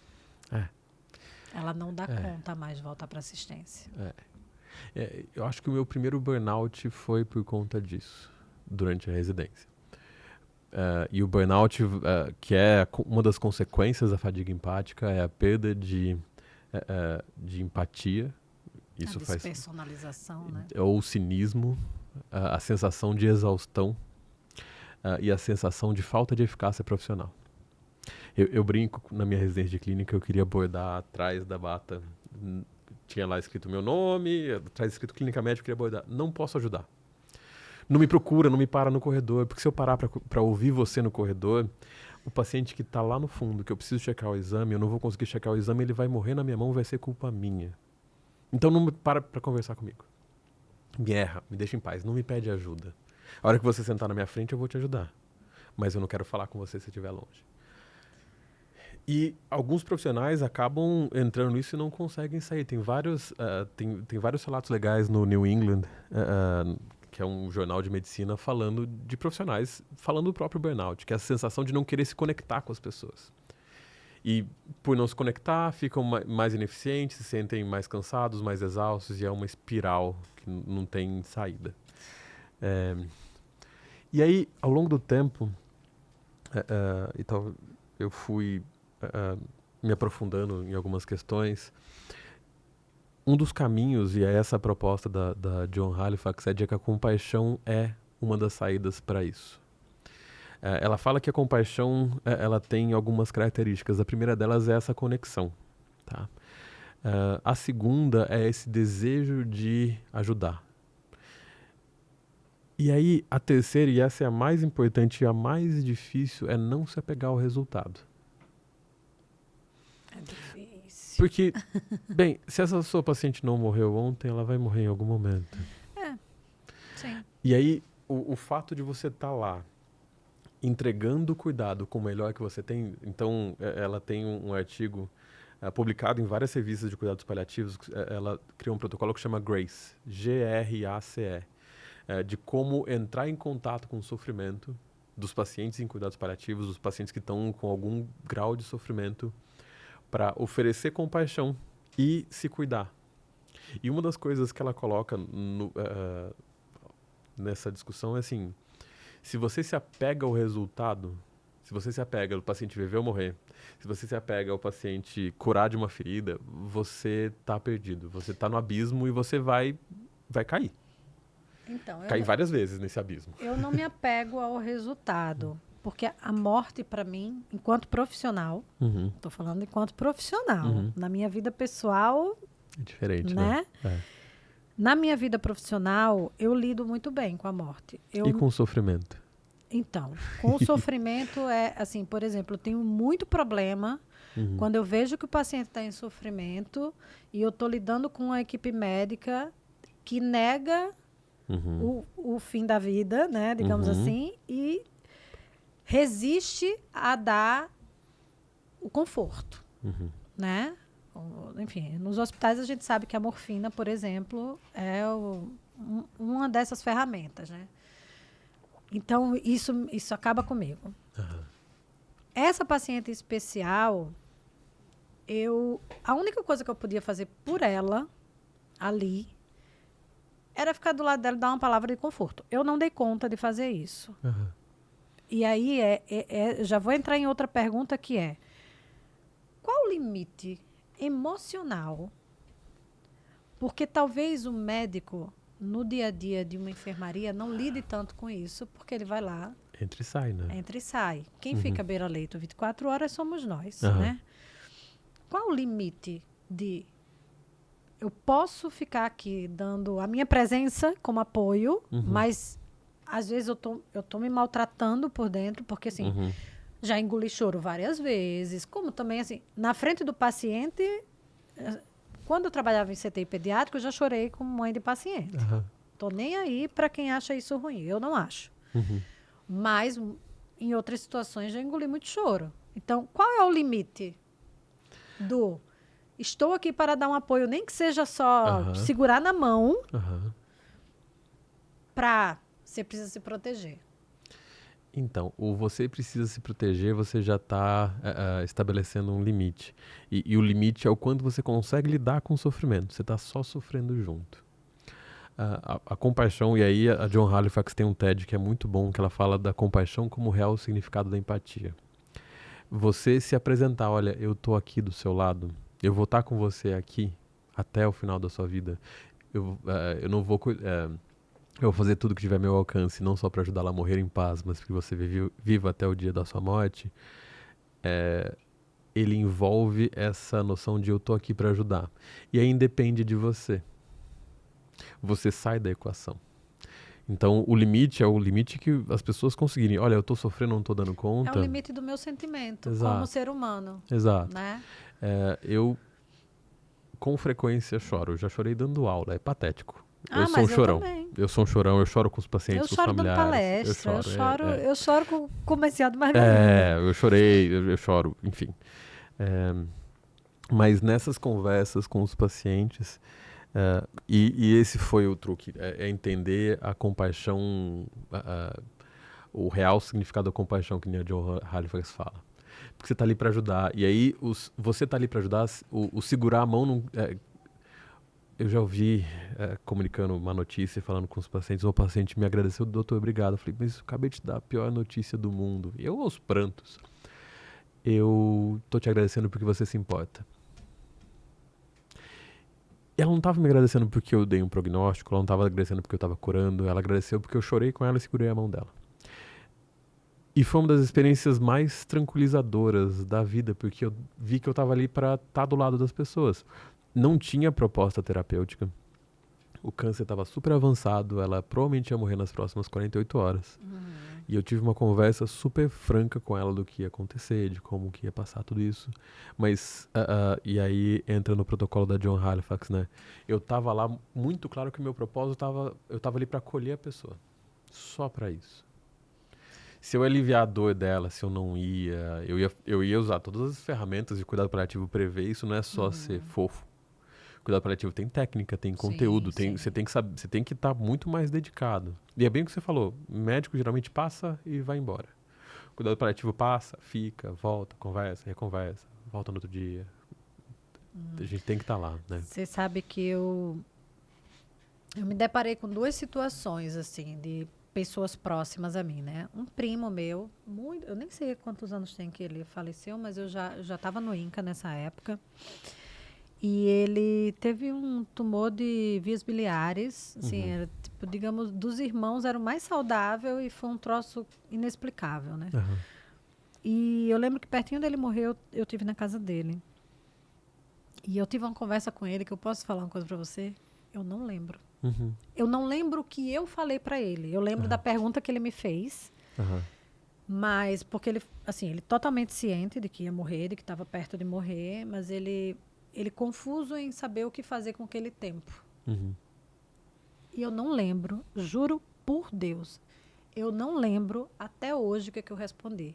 Ela não dá conta mais de voltar para assistência. Eu acho que o meu primeiro burnout foi por conta disso, durante a residência. E o burnout, que é uma das consequências da fadiga empática, é a perda de empatia. Isso a despersonalização, né? Ou o cinismo, a sensação de exaustão e a sensação de falta de eficácia profissional. Eu brinco na minha residência de clínica, eu queria bordar atrás da bata. Tinha lá escrito meu nome, atrás escrito clínica médica, eu queria bordar. Não posso ajudar. Não me procura, não me para no corredor, porque se eu parar para ouvir você no corredor, o paciente que está lá no fundo, que eu preciso checar o exame, eu não vou conseguir checar o exame, ele vai morrer na minha mão, vai ser culpa minha. Então não me para conversar comigo. Me erra, me deixa em paz, não me pede ajuda. A hora que você sentar na minha frente, eu vou te ajudar. Mas eu não quero falar com você se estiver longe. E alguns profissionais acabam entrando nisso e não conseguem sair. Tem vários relatos legais no New England, que é um jornal de medicina, falando de profissionais, falando do próprio burnout, que é a sensação de não querer se conectar com as pessoas. E por não se conectar, ficam mais ineficientes, se sentem mais cansados, mais exaustos, e é uma espiral que não tem saída. E aí, ao longo do tempo, então, eu fui me aprofundando em algumas questões. Um dos caminhos, e é essa a proposta da John Halifax, é de que a compaixão é uma das saídas para isso. Ela fala que a compaixão ela tem algumas características. A primeira delas é essa conexão. Tá? A segunda é esse desejo de ajudar. E aí, a terceira, e essa é a mais importante e a mais difícil, é não se apegar ao resultado. É difícil. Porque, bem, se essa sua paciente não morreu ontem, ela vai morrer em algum momento. Sim. E aí, o fato de você estar lá, entregando o cuidado com o melhor que você tem, então, ela tem um artigo publicado em várias revistas de cuidados paliativos, ela criou um protocolo que chama GRACE, G-R-A-C-E, de como entrar em contato com o sofrimento dos pacientes em cuidados paliativos, dos pacientes que estão com algum grau de sofrimento, para oferecer compaixão e se cuidar. E uma das coisas que ela coloca nessa discussão é assim, se você se apega ao resultado, se você se apega ao paciente viver ou morrer, se você se apega ao paciente curar de uma ferida, você está perdido, você está no abismo e você vai cair. Então, Cair várias vezes nesse abismo. Eu não me apego ao resultado, porque a morte, para mim, enquanto profissional, estou falando enquanto profissional, na minha vida pessoal... É diferente, né? Na minha vida profissional, eu lido muito bem com a morte. E com o sofrimento? Então, com o sofrimento, assim, por exemplo, eu tenho muito problema quando eu vejo que o paciente está em sofrimento e eu estou lidando com a equipe médica que nega o fim da vida, né, digamos assim, e resiste a dar o conforto, né? Enfim, nos hospitais a gente sabe que a morfina, por exemplo, é uma dessas ferramentas, né? Então, isso acaba comigo. Essa paciente especial, a única coisa que eu podia fazer por ela, ali, era ficar do lado dela e dar uma palavra de conforto. Eu não dei conta de fazer isso. E aí, já vou entrar em outra pergunta que é, qual o limite emocional? Porque talvez o médico, no dia a dia de uma enfermaria, não lide tanto com isso, porque ele vai lá... Entra e sai, né? Entra e sai. Quem fica beira-leito 24 horas somos nós, né? Qual o limite de... Eu posso ficar aqui dando a minha presença como apoio, mas às vezes eu tô me maltratando por dentro, porque assim, já engoli choro várias vezes, como também assim, na frente do paciente, quando eu trabalhava em CTI pediátrico, eu já chorei como mãe de paciente. Tô nem aí para quem acha isso ruim, eu não acho. Mas em outras situações já engoli muito choro. Então, qual é o limite do... Estou aqui para dar um apoio, nem que seja só segurar na mão, para você precisa se proteger. Então, o você precisa se proteger, você já está estabelecendo um limite. E o limite é o quanto você consegue lidar com o sofrimento. Você está só sofrendo junto. A compaixão, e aí a John Halifax tem um TED que é muito bom, que ela fala da compaixão como real significado da empatia. Você se apresentar, olha, eu estou aqui do seu lado, eu vou estar com você aqui até o final da sua vida. Eu não vou... eu vou fazer tudo que tiver ao meu alcance, não só para ajudá-la a morrer em paz, mas que você viva até o dia da sua morte. Ele envolve essa noção de eu tô aqui para ajudar. E aí independe de você. Você sai da equação. Então, o limite é o limite que as pessoas conseguirem. Olha, eu tô sofrendo, não tô dando conta. É o limite do meu sentimento, como ser humano. Exato. Né? Eu, com frequência, choro. Eu já chorei dando aula, é patético. Eu sou um chorão. Eu sou um chorão, eu choro com os pacientes, com os familiares. Eu choro dando palestra, eu choro com o comercial de margarina. Eu chorei, eu choro, enfim. Mas nessas conversas com os pacientes, e esse foi o truque, é entender a compaixão, o real significado da compaixão que a John Halifax fala. Porque você está ali para ajudar, e aí você está ali para ajudar, o segurar a mão não... Eu já ouvi comunicando uma notícia, falando com os pacientes, o paciente me agradeceu, doutor, obrigado. Eu falei, mas eu acabei de te dar a pior notícia do mundo. E eu, aos prantos, eu tô te agradecendo porque você se importa. E ela não estava me agradecendo porque eu dei um prognóstico, ela não estava agradecendo porque eu estava curando, ela agradeceu porque eu chorei com ela e segurei a mão dela. E foi uma das experiências mais tranquilizadoras da vida, porque eu vi que eu estava ali para estar do lado das pessoas. Não tinha proposta terapêutica. O câncer estava super avançado, ela provavelmente ia morrer nas próximas 48 horas. E eu tive uma conversa super franca com ela do que ia acontecer, de como que ia passar tudo isso. Mas, e aí entra no protocolo da John Halifax, né? Eu estava lá, muito claro que o meu propósito eu estava ali para acolher a pessoa. Só para isso. Se eu aliviar a dor dela, se eu não eu ia usar todas as ferramentas de cuidado paliativo prevê, isso não é só ser fofo. Cuidado paliativo tem técnica, tem conteúdo, você tem que saber, você tem que estar muito mais dedicado. E é bem o que você falou, médico geralmente passa e vai embora. Cuidado paliativo passa, fica, volta, conversa, reconversa, volta no outro dia. A gente tem que estar lá, né? Você sabe que eu me deparei com duas situações, assim, de pessoas próximas a mim, né? Um primo meu, eu nem sei quantos anos tem que ele faleceu, mas eu já estava no INCA nessa época. E ele teve um tumor de vias biliares, assim, era, tipo, digamos, dos irmãos era o mais saudável e foi um troço inexplicável, né? E eu lembro que pertinho dele morrer, eu tive na casa dele. E eu tive uma conversa com ele, que eu posso falar uma coisa para você? Eu não lembro. Eu não lembro o que eu falei para ele. Eu lembro da pergunta que ele me fez. Mas, porque ele, assim, ele totalmente ciente de que ia morrer, de que estava perto de morrer, mas ele confuso em saber o que fazer com aquele tempo. E eu não lembro, juro por Deus, eu não lembro até hoje o que eu respondi.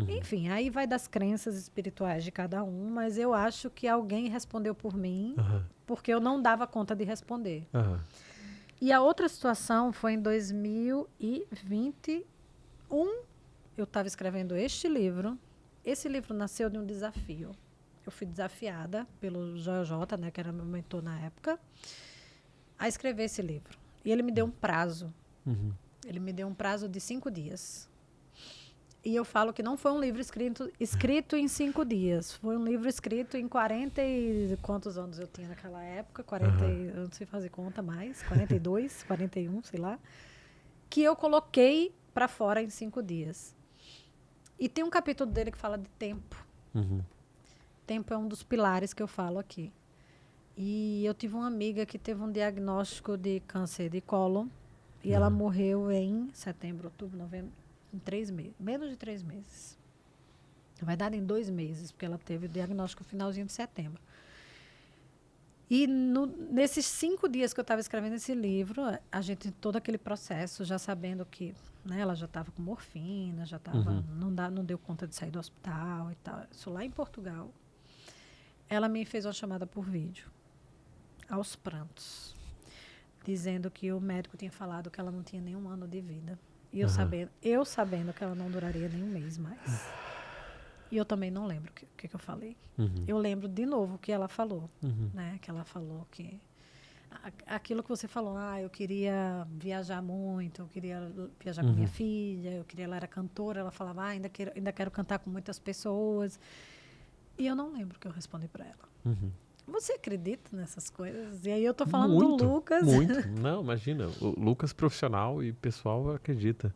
Enfim, aí vai das crenças espirituais de cada um, mas eu acho que alguém respondeu por mim, porque eu não dava conta de responder. E a outra situação foi em 2021. Eu estava escrevendo este livro. Esse livro nasceu de um desafio. Eu fui desafiada pelo Joel J, né, que era meu mentor na época, a escrever esse livro. E ele me deu um prazo. Ele me deu um prazo de 5 dias. E eu falo que não foi um livro escrito em 5 dias. Foi um livro escrito em 40 e... Quantos anos eu tinha naquela época? 40 eu não sei fazer conta mais. 42, 41, sei lá. Que eu coloquei para fora em 5 dias. E tem um capítulo dele que fala de tempo. Tempo é um dos pilares que eu falo aqui. E eu tive uma amiga que teve um diagnóstico de câncer de cólon. E ela morreu em setembro, outubro, novembro. Em 3 meses. Menos de 3 meses. Na verdade, em 2 meses, porque ela teve o diagnóstico no finalzinho de setembro. E nesses 5 dias que eu estava escrevendo esse livro, a gente, todo aquele processo, já sabendo que, né, ela já estava com morfina, já estava, não deu conta de sair do hospital e tal. Isso lá em Portugal. Ela me fez uma chamada por vídeo, aos prantos, dizendo que o médico tinha falado que ela não tinha nenhum ano de vida. E eu sabendo que ela não duraria nem 1 mês mais. E eu também não lembro o que eu falei. Eu lembro de novo o que ela falou. Né? Que ela falou que... Aquilo que você falou, eu queria viajar muito, eu queria viajar com minha filha, ela era cantora, ela falava, ainda quero cantar com muitas pessoas. E eu não lembro o que eu respondi para ela. Você acredita nessas coisas? E aí eu tô falando do Lucas. Muito. Não, imagina. O Lucas profissional e pessoal acredita.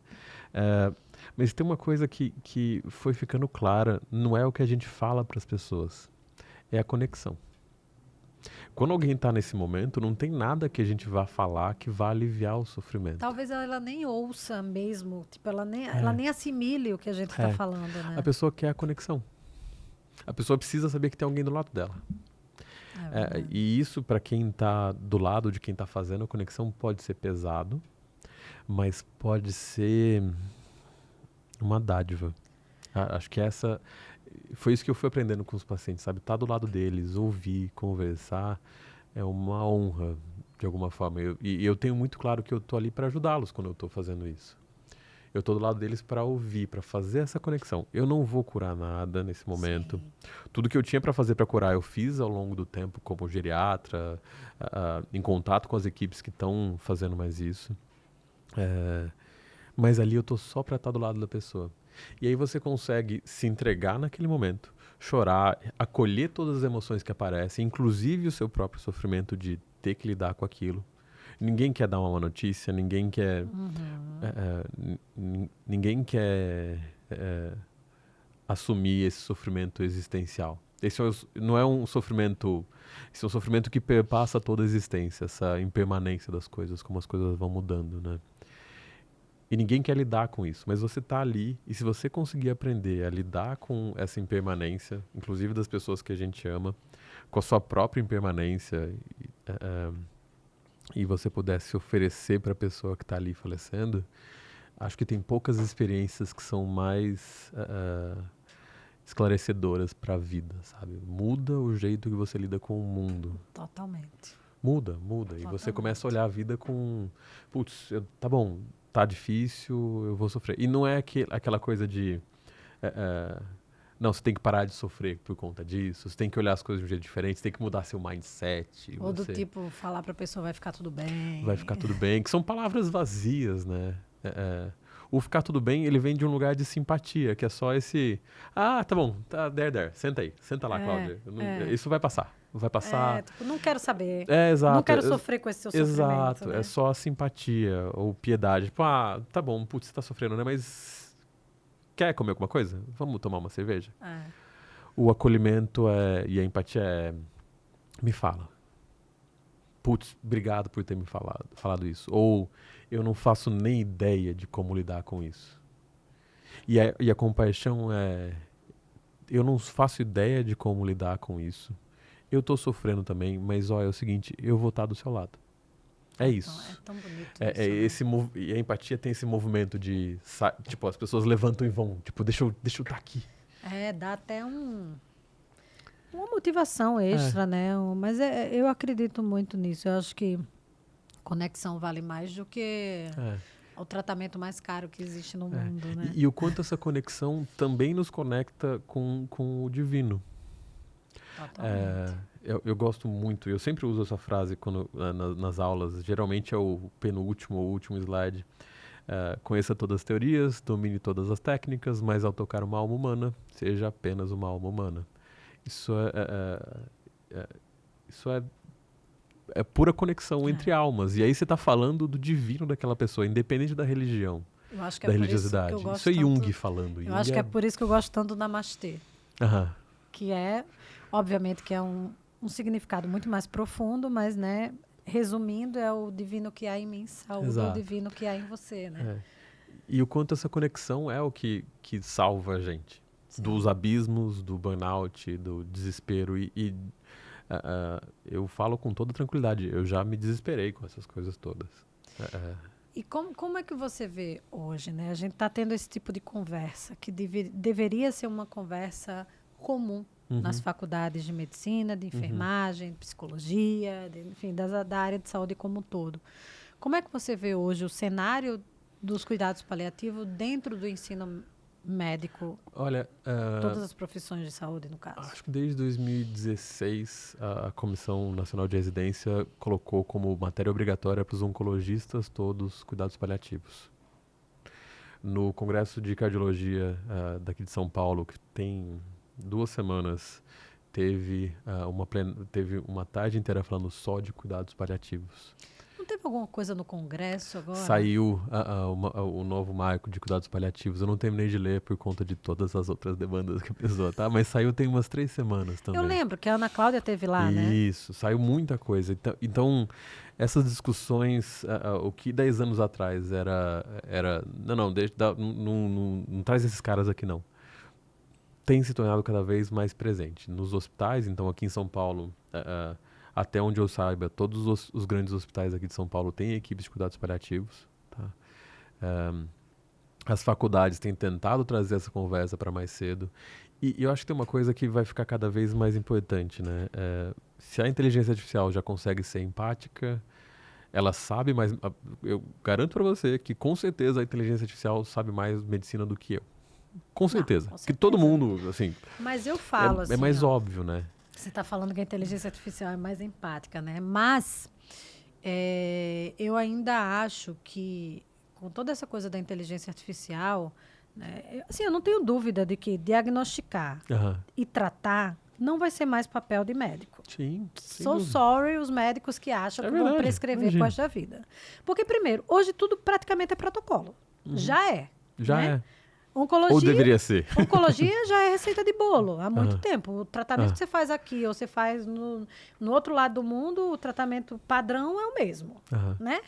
Mas tem uma coisa que foi ficando clara. Não é o que a gente fala para as pessoas. É a conexão. Quando alguém está nesse momento, não tem nada que a gente vá falar que vá aliviar o sofrimento. Talvez ela nem ouça mesmo. Tipo, ela nem assimile o que a gente está falando, né? A pessoa quer a conexão. A pessoa precisa saber que tem alguém do lado dela. E isso, para quem está do lado de quem está fazendo a conexão, pode ser pesado, mas pode ser uma dádiva. Acho que foi isso que eu fui aprendendo com os pacientes, sabe? Estar do lado deles, ouvir, conversar, é uma honra, de alguma forma. E eu tenho muito claro que eu estou ali para ajudá-los quando eu estou fazendo isso. Eu estou do lado deles para ouvir, para fazer essa conexão. Eu não vou curar nada nesse momento. Sim. Tudo que eu tinha para fazer para curar, eu fiz ao longo do tempo como geriatra, em contato com as equipes que estão fazendo mais isso. Mas ali eu estou só para estar do lado da pessoa. E aí você consegue se entregar naquele momento, chorar, acolher todas as emoções que aparecem, inclusive o seu próprio sofrimento de ter que lidar com aquilo. Ninguém quer dar uma má notícia, ninguém quer assumir esse sofrimento existencial. Esse não é um sofrimento, esse é um sofrimento que perpassa toda a existência, essa impermanência das coisas, como as coisas vão mudando, né? E ninguém quer lidar com isso, mas você está ali, e se você conseguir aprender a lidar com essa impermanência, inclusive das pessoas que a gente ama, com a sua própria impermanência, e você pudesse oferecer para a pessoa que está ali falecendo, acho que tem poucas experiências que são mais esclarecedoras para a vida, sabe? Muda o jeito que você lida com o mundo. Totalmente. Muda. Totalmente. E você começa a olhar a vida com... Putz, tá bom, tá difícil, eu vou sofrer. E não é aquela coisa de... não, você tem que parar de sofrer por conta disso, você tem que olhar as coisas de um jeito diferente, você tem que mudar seu mindset. Ou do tipo, falar pra pessoa, vai ficar tudo bem. Vai ficar tudo bem, que são palavras vazias, né? O ficar tudo bem, ele vem de um lugar de simpatia, que é só esse... Ah, tá bom, tá, senta aí, senta lá, Cláudia. Isso vai passar. Tipo, não quero saber. Exato. Não quero sofrer com esse seu sofrimento. Exato, né? É só simpatia ou piedade. Tipo, tá bom, putz, você tá sofrendo, né? Mas quer comer alguma coisa? Vamos tomar uma cerveja? O acolhimento e a empatia me fala. Putz, obrigado por ter me falado isso. Ou eu não faço nem ideia de como lidar com isso. E a compaixão eu não faço ideia de como lidar com isso. Eu tô sofrendo também, mas é o seguinte, eu vou estar do seu lado. É isso. Então, é tão bonito E a empatia tem esse movimento de, tipo, as pessoas levantam e vão, tipo, deixa eu estar aqui. Dá até uma motivação extra, né? Mas eu acredito muito nisso. Eu acho que conexão vale mais do que o tratamento mais caro que existe no mundo, né? E o quanto essa conexão também nos conecta com o divino. Totalmente. Eu gosto muito, eu sempre uso essa frase nas aulas, geralmente é o penúltimo ou último slide. Conheça todas as teorias, domine todas as técnicas, mas ao tocar uma alma humana, seja apenas uma alma humana. Isso é pura conexão entre almas. E aí você está falando do divino daquela pessoa, independente da religião, Eu acho que da é por isso religiosidade. que eu gosto Isso é Jung tanto, falando. Eu acho que é por isso que eu gosto tanto do Namastê. Que obviamente, que é um significado muito mais profundo, mas, né, resumindo, é o divino que há em mim, saúde o divino que há em você, né? E o quanto essa conexão é o que salva a gente. Sim. Dos abismos, do burnout, do desespero. Eu falo com toda tranquilidade, eu já me desesperei com essas coisas todas. E como é que você vê hoje, né? A gente está tendo esse tipo de conversa, que deveria ser uma conversa comum nas faculdades de medicina, de enfermagem, de psicologia, enfim, da área de saúde como um todo. Como é que você vê hoje o cenário dos cuidados paliativos dentro do ensino médico? Olha, todas as profissões de saúde, no caso. Acho que desde 2016 a Comissão Nacional de Residência colocou como matéria obrigatória para os oncologistas todos cuidados paliativos. No Congresso de Cardiologia daqui de São Paulo, que tem 2 semanas, teve uma tarde inteira falando só de cuidados paliativos. Não teve alguma coisa no Congresso agora? Saiu o novo marco de cuidados paliativos. Eu não terminei de ler por conta de todas as outras demandas que a pessoa tá, mas saiu tem umas 3 semanas também. Eu lembro que a Ana Cláudia teve lá, né? Isso, saiu muita coisa. Então essas discussões, o que 10 anos atrás era não traz esses caras aqui não. Tem se tornado cada vez mais presente nos hospitais. Então aqui em São Paulo, até onde eu saiba, todos os grandes hospitais aqui de São Paulo têm equipes de cuidados paliativos. Tá? As faculdades têm tentado trazer essa conversa para mais cedo. E eu acho que tem uma coisa que vai ficar cada vez mais importante, né? Se a inteligência artificial já consegue ser empática, ela sabe mais... Eu garanto para você que com certeza a inteligência artificial sabe mais medicina do que eu. Com certeza. Que todo mundo, assim... Mas eu falo assim... É mais óbvio, né? Você está falando que a inteligência artificial é mais empática, né? Mas eu ainda acho que, com toda essa coisa da inteligência artificial, né, assim, eu não tenho dúvida de que diagnosticar e tratar não vai ser mais papel de médico. Sim. Sorry os médicos que acham que vão prescrever o resto da vida. Porque, primeiro, hoje tudo praticamente é protocolo. Já é. Já né? é. Oncologia, ou deveria ser. Oncologia já é receita de bolo há muito tempo. O tratamento que você faz aqui ou você faz no outro lado do mundo, o tratamento padrão é o mesmo, né?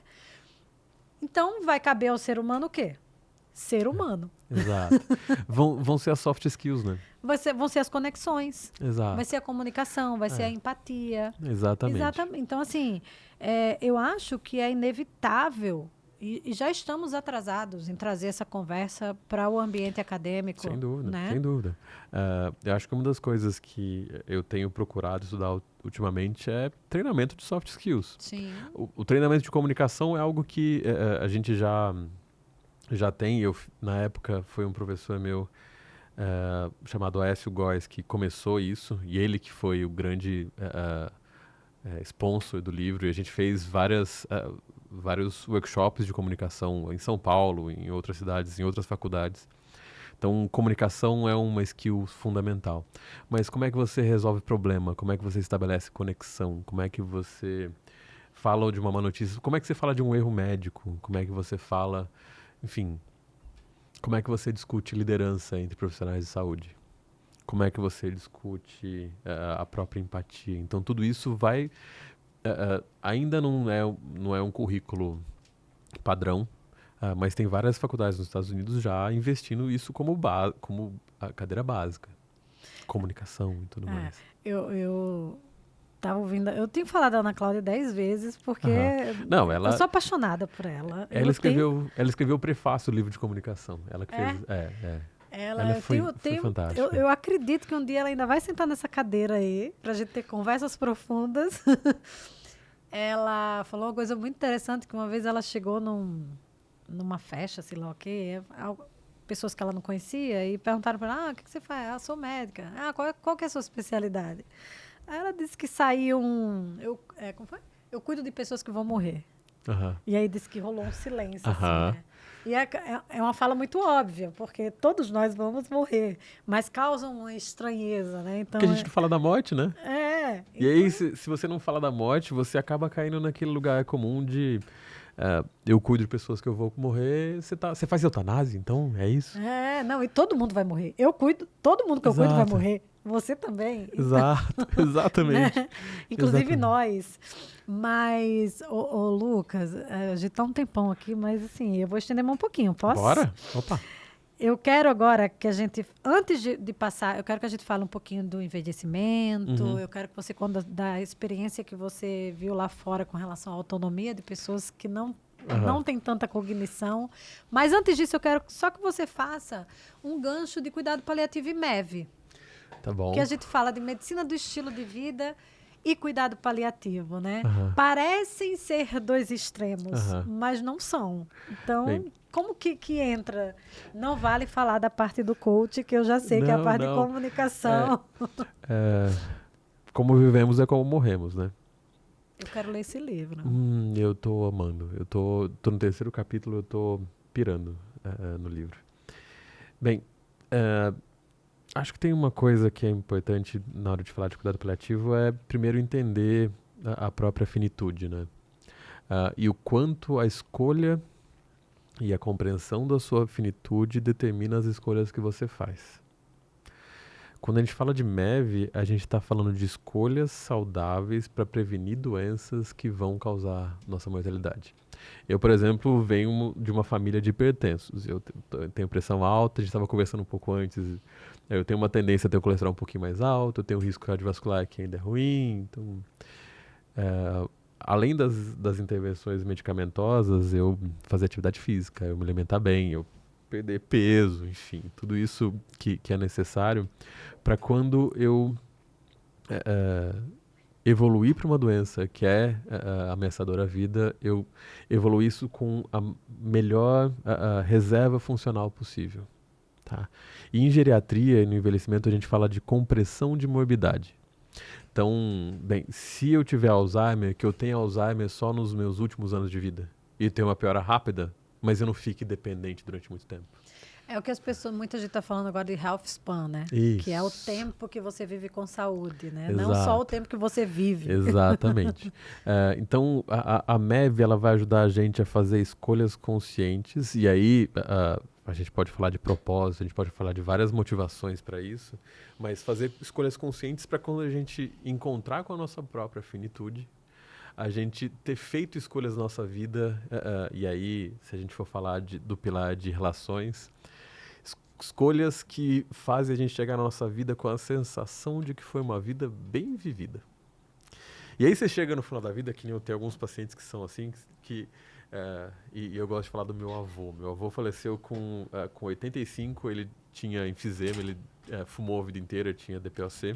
Então, vai caber ao ser humano o quê? Ser humano. Exato. Vão ser as soft skills, né? Vão ser as conexões. Exato. Vai ser a comunicação, vai ser a empatia. Exatamente. Então, assim, eu acho que é inevitável e já estamos atrasados em trazer essa conversa para o ambiente acadêmico. Sem dúvida, né? sem dúvida. Eu acho que uma das coisas que eu tenho procurado estudar ultimamente é treinamento de soft skills. Sim. O treinamento de comunicação é algo que a gente já tem. Na época, foi um professor meu chamado Aécio Góes que começou isso, e ele que foi o grande sponsor do livro, e a gente fez vários workshops de comunicação em São Paulo, em outras cidades, em outras faculdades. Então, comunicação é uma skill fundamental. Mas como é que você resolve problema? Como é que você estabelece conexão? Como é que você fala de uma má notícia? Como é que você fala de um erro médico? Como é que você fala... Enfim, como é que você discute liderança entre profissionais de saúde? Como é que você discute a própria empatia? Então, tudo isso vai... ainda não é um currículo padrão, mas tem várias faculdades nos Estados Unidos já investindo isso como a cadeira básica. Comunicação e tudo mais. tava ouvindo. Eu tenho falado da Ana Cláudia 10 vezes, porque Não, eu sou apaixonada por ela. Ela escreveu o prefácio do livro de comunicação. Ela que fez. Ela foi fantástica. Eu acredito que um dia ela ainda vai sentar nessa cadeira aí, pra gente ter conversas profundas. Ela falou uma coisa muito interessante, que uma vez ela chegou numa festa, sei lá o quê, pessoas que ela não conhecia, e perguntaram para ela, o que você faz? Ah, sou médica. Ah, qual que é a sua especialidade? Aí ela disse que saiu como foi? Eu cuido de pessoas que vão morrer. E aí disse que rolou um silêncio, assim, né? E é uma fala muito óbvia, porque todos nós vamos morrer, mas causa uma estranheza, né? Então, porque a gente não fala da morte, né? E então... aí, se você não fala da morte, você acaba caindo naquele lugar comum de eu cuido de pessoas que eu vou morrer, você faz eutanásia, então é isso? Não, e todo mundo vai morrer. Eu cuido, todo mundo que eu cuido vai morrer. Você também. Exato, exatamente. Né? Inclusive nós. Mas, Lucas, a gente tá um tempão aqui, mas assim, eu vou estender mais um pouquinho, posso? Bora? Opa. Eu quero agora que a gente, antes de passar, eu quero que a gente fale um pouquinho do envelhecimento, eu quero que você conte da experiência que você viu lá fora com relação à autonomia de pessoas que não têm tanta cognição. Mas antes disso, eu quero só que você faça um gancho de cuidado paliativo e MEV. Tá bom. Que a gente fala de medicina do estilo de vida e cuidado paliativo, né? Parecem ser dois extremos, mas não são. Então, como que entra? Não vale falar da parte do coach, que eu já sei que é a parte de comunicação. Como vivemos é como morremos, né? Eu quero ler esse livro. Eu tô amando. Eu tô no terceiro capítulo, eu tô pirando no livro. Bem, acho que tem uma coisa que é importante na hora de falar de cuidado paliativo, é primeiro entender a própria finitude, né? E o quanto a escolha e a compreensão da sua finitude determina as escolhas que você faz. Quando a gente fala de MEV, a gente está falando de escolhas saudáveis para prevenir doenças que vão causar nossa mortalidade. Eu, por exemplo, venho de uma família de hipertensos. Eu tenho pressão alta, a gente estava conversando um pouco antes. Eu tenho uma tendência a ter o colesterol um pouquinho mais alto, eu tenho um risco cardiovascular que ainda é ruim. Então, além das intervenções medicamentosas, eu fazer atividade física, eu me alimentar bem, eu perder peso, enfim, tudo isso que é necessário para quando eu evoluir para uma doença que é ameaçadora à vida, eu evoluir isso com a melhor reserva funcional possível. Tá? E em geriatria e no envelhecimento a gente fala de compressão de morbidade. Então, bem, se eu tiver Alzheimer, que eu tenha Alzheimer só nos meus últimos anos de vida e ter uma piora rápida, mas eu não fique dependente durante muito tempo. É o que muita gente está falando agora de health span, né? Isso. Que é o tempo que você vive com saúde, né? Exato. Não só o tempo que você vive. Exatamente. Então, a MEV ela vai ajudar a gente a fazer escolhas conscientes, e aí a gente pode falar de propósito, a gente pode falar de várias motivações para isso, mas fazer escolhas conscientes para quando a gente encontrar com a nossa própria finitude, a gente ter feito escolhas na nossa vida, e aí, se a gente for falar do pilar de relações, escolhas que fazem a gente chegar na nossa vida com a sensação de que foi uma vida bem vivida. E aí você chega no final da vida, que nem eu tenho alguns pacientes que são assim, e eu gosto de falar do meu avô. Meu avô faleceu com 85, ele tinha enfisema, ele fumou a vida inteira, tinha DPOC.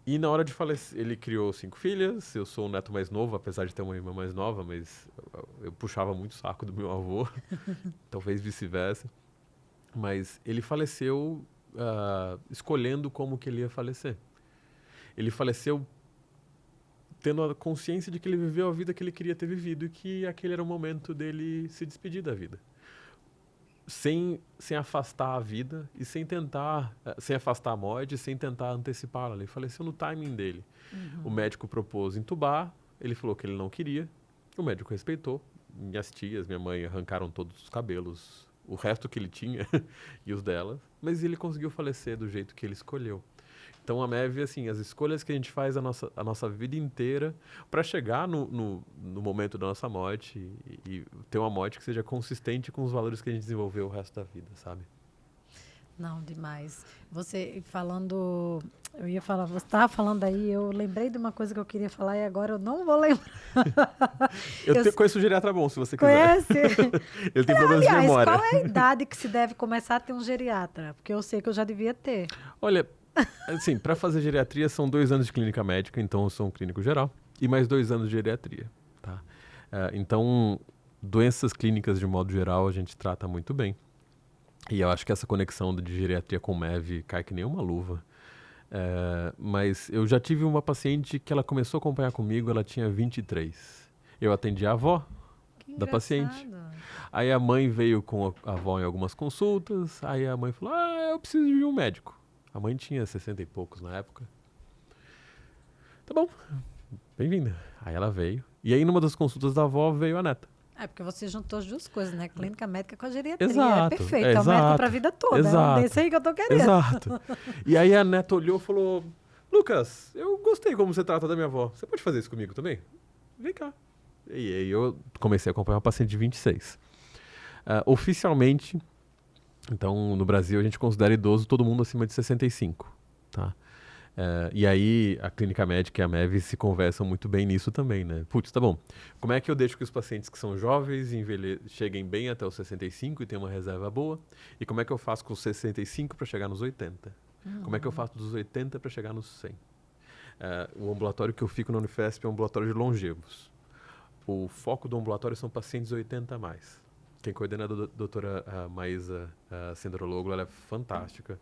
E na hora de falecer, ele criou 5 filhas, eu sou o neto mais novo, apesar de ter uma irmã mais nova, mas eu puxava muito o saco do meu avô, talvez vice-versa. Mas ele faleceu escolhendo como que ele ia falecer. Ele faleceu tendo a consciência de que ele viveu a vida que ele queria ter vivido e que aquele era o momento dele se despedir da vida. Sem afastar a vida e sem afastar a morte, sem tentar antecipá-la. Ele faleceu no timing dele. O médico propôs entubar, ele falou que ele não queria, o médico respeitou. Minhas tias, minha mãe arrancaram todos os cabelos, o resto que ele tinha e os dela, mas ele conseguiu falecer do jeito que ele escolheu. Então a MEV, assim, as escolhas que a gente faz a nossa vida inteira para chegar no momento da nossa morte e ter uma morte que seja consistente com os valores que a gente desenvolveu o resto da vida, sabe? Não, demais. Você falando, eu ia falar, você estava falando aí, eu lembrei de uma coisa que eu queria falar e agora eu não vou lembrar. Conheço um geriatra bom, se você quiser. Conhece? Ele tem problemas de Aliás, memória. qual é a idade que se deve começar a ter um geriatra? Porque eu sei que eu já devia ter. Olha, assim, para fazer geriatria são 2 anos de clínica médica, então eu sou um clínico geral, e mais 2 anos de geriatria, tá? Então, doenças clínicas de modo geral a gente trata muito bem. E eu acho que essa conexão de geriatria com MEV cai que nem uma luva. Mas eu já tive uma paciente que ela começou a acompanhar comigo, ela tinha 23. Eu atendi a avó Que da paciente. engraçado. Aí a mãe veio com a avó em algumas consultas, aí a mãe falou, eu preciso de um médico. A mãe tinha 60 e poucos na época. Tá bom, bem-vinda. Aí ela veio. E aí numa das consultas da avó veio a neta. É porque você juntou as duas coisas, né? Clínica médica com a geriatria. Exato. É perfeito. É o médico pra vida toda. Exato. É um desse aí que eu tô querendo. Exato. E aí a neta olhou e falou, Lucas, eu gostei como você trata da minha avó. Você pode fazer isso comigo também? Vem cá. E aí eu comecei a acompanhar uma paciente de 26. Oficialmente, então no Brasil a gente considera idoso todo mundo acima de 65, tá? E aí a clínica médica e a MEV se conversam muito bem nisso também, né? Putz, tá bom. Como é que eu deixo que os pacientes que são jovens cheguem bem até os 65 e tenham uma reserva boa? E como é que eu faço com os 65 para chegar nos 80? Como é que eu faço dos 80 para chegar nos 100? O ambulatório que eu fico na Unifesp é um ambulatório de longevos. O foco do ambulatório são pacientes 80 a mais. Quem coordena é a doutora Maísa Sendrologo, ela é fantástica.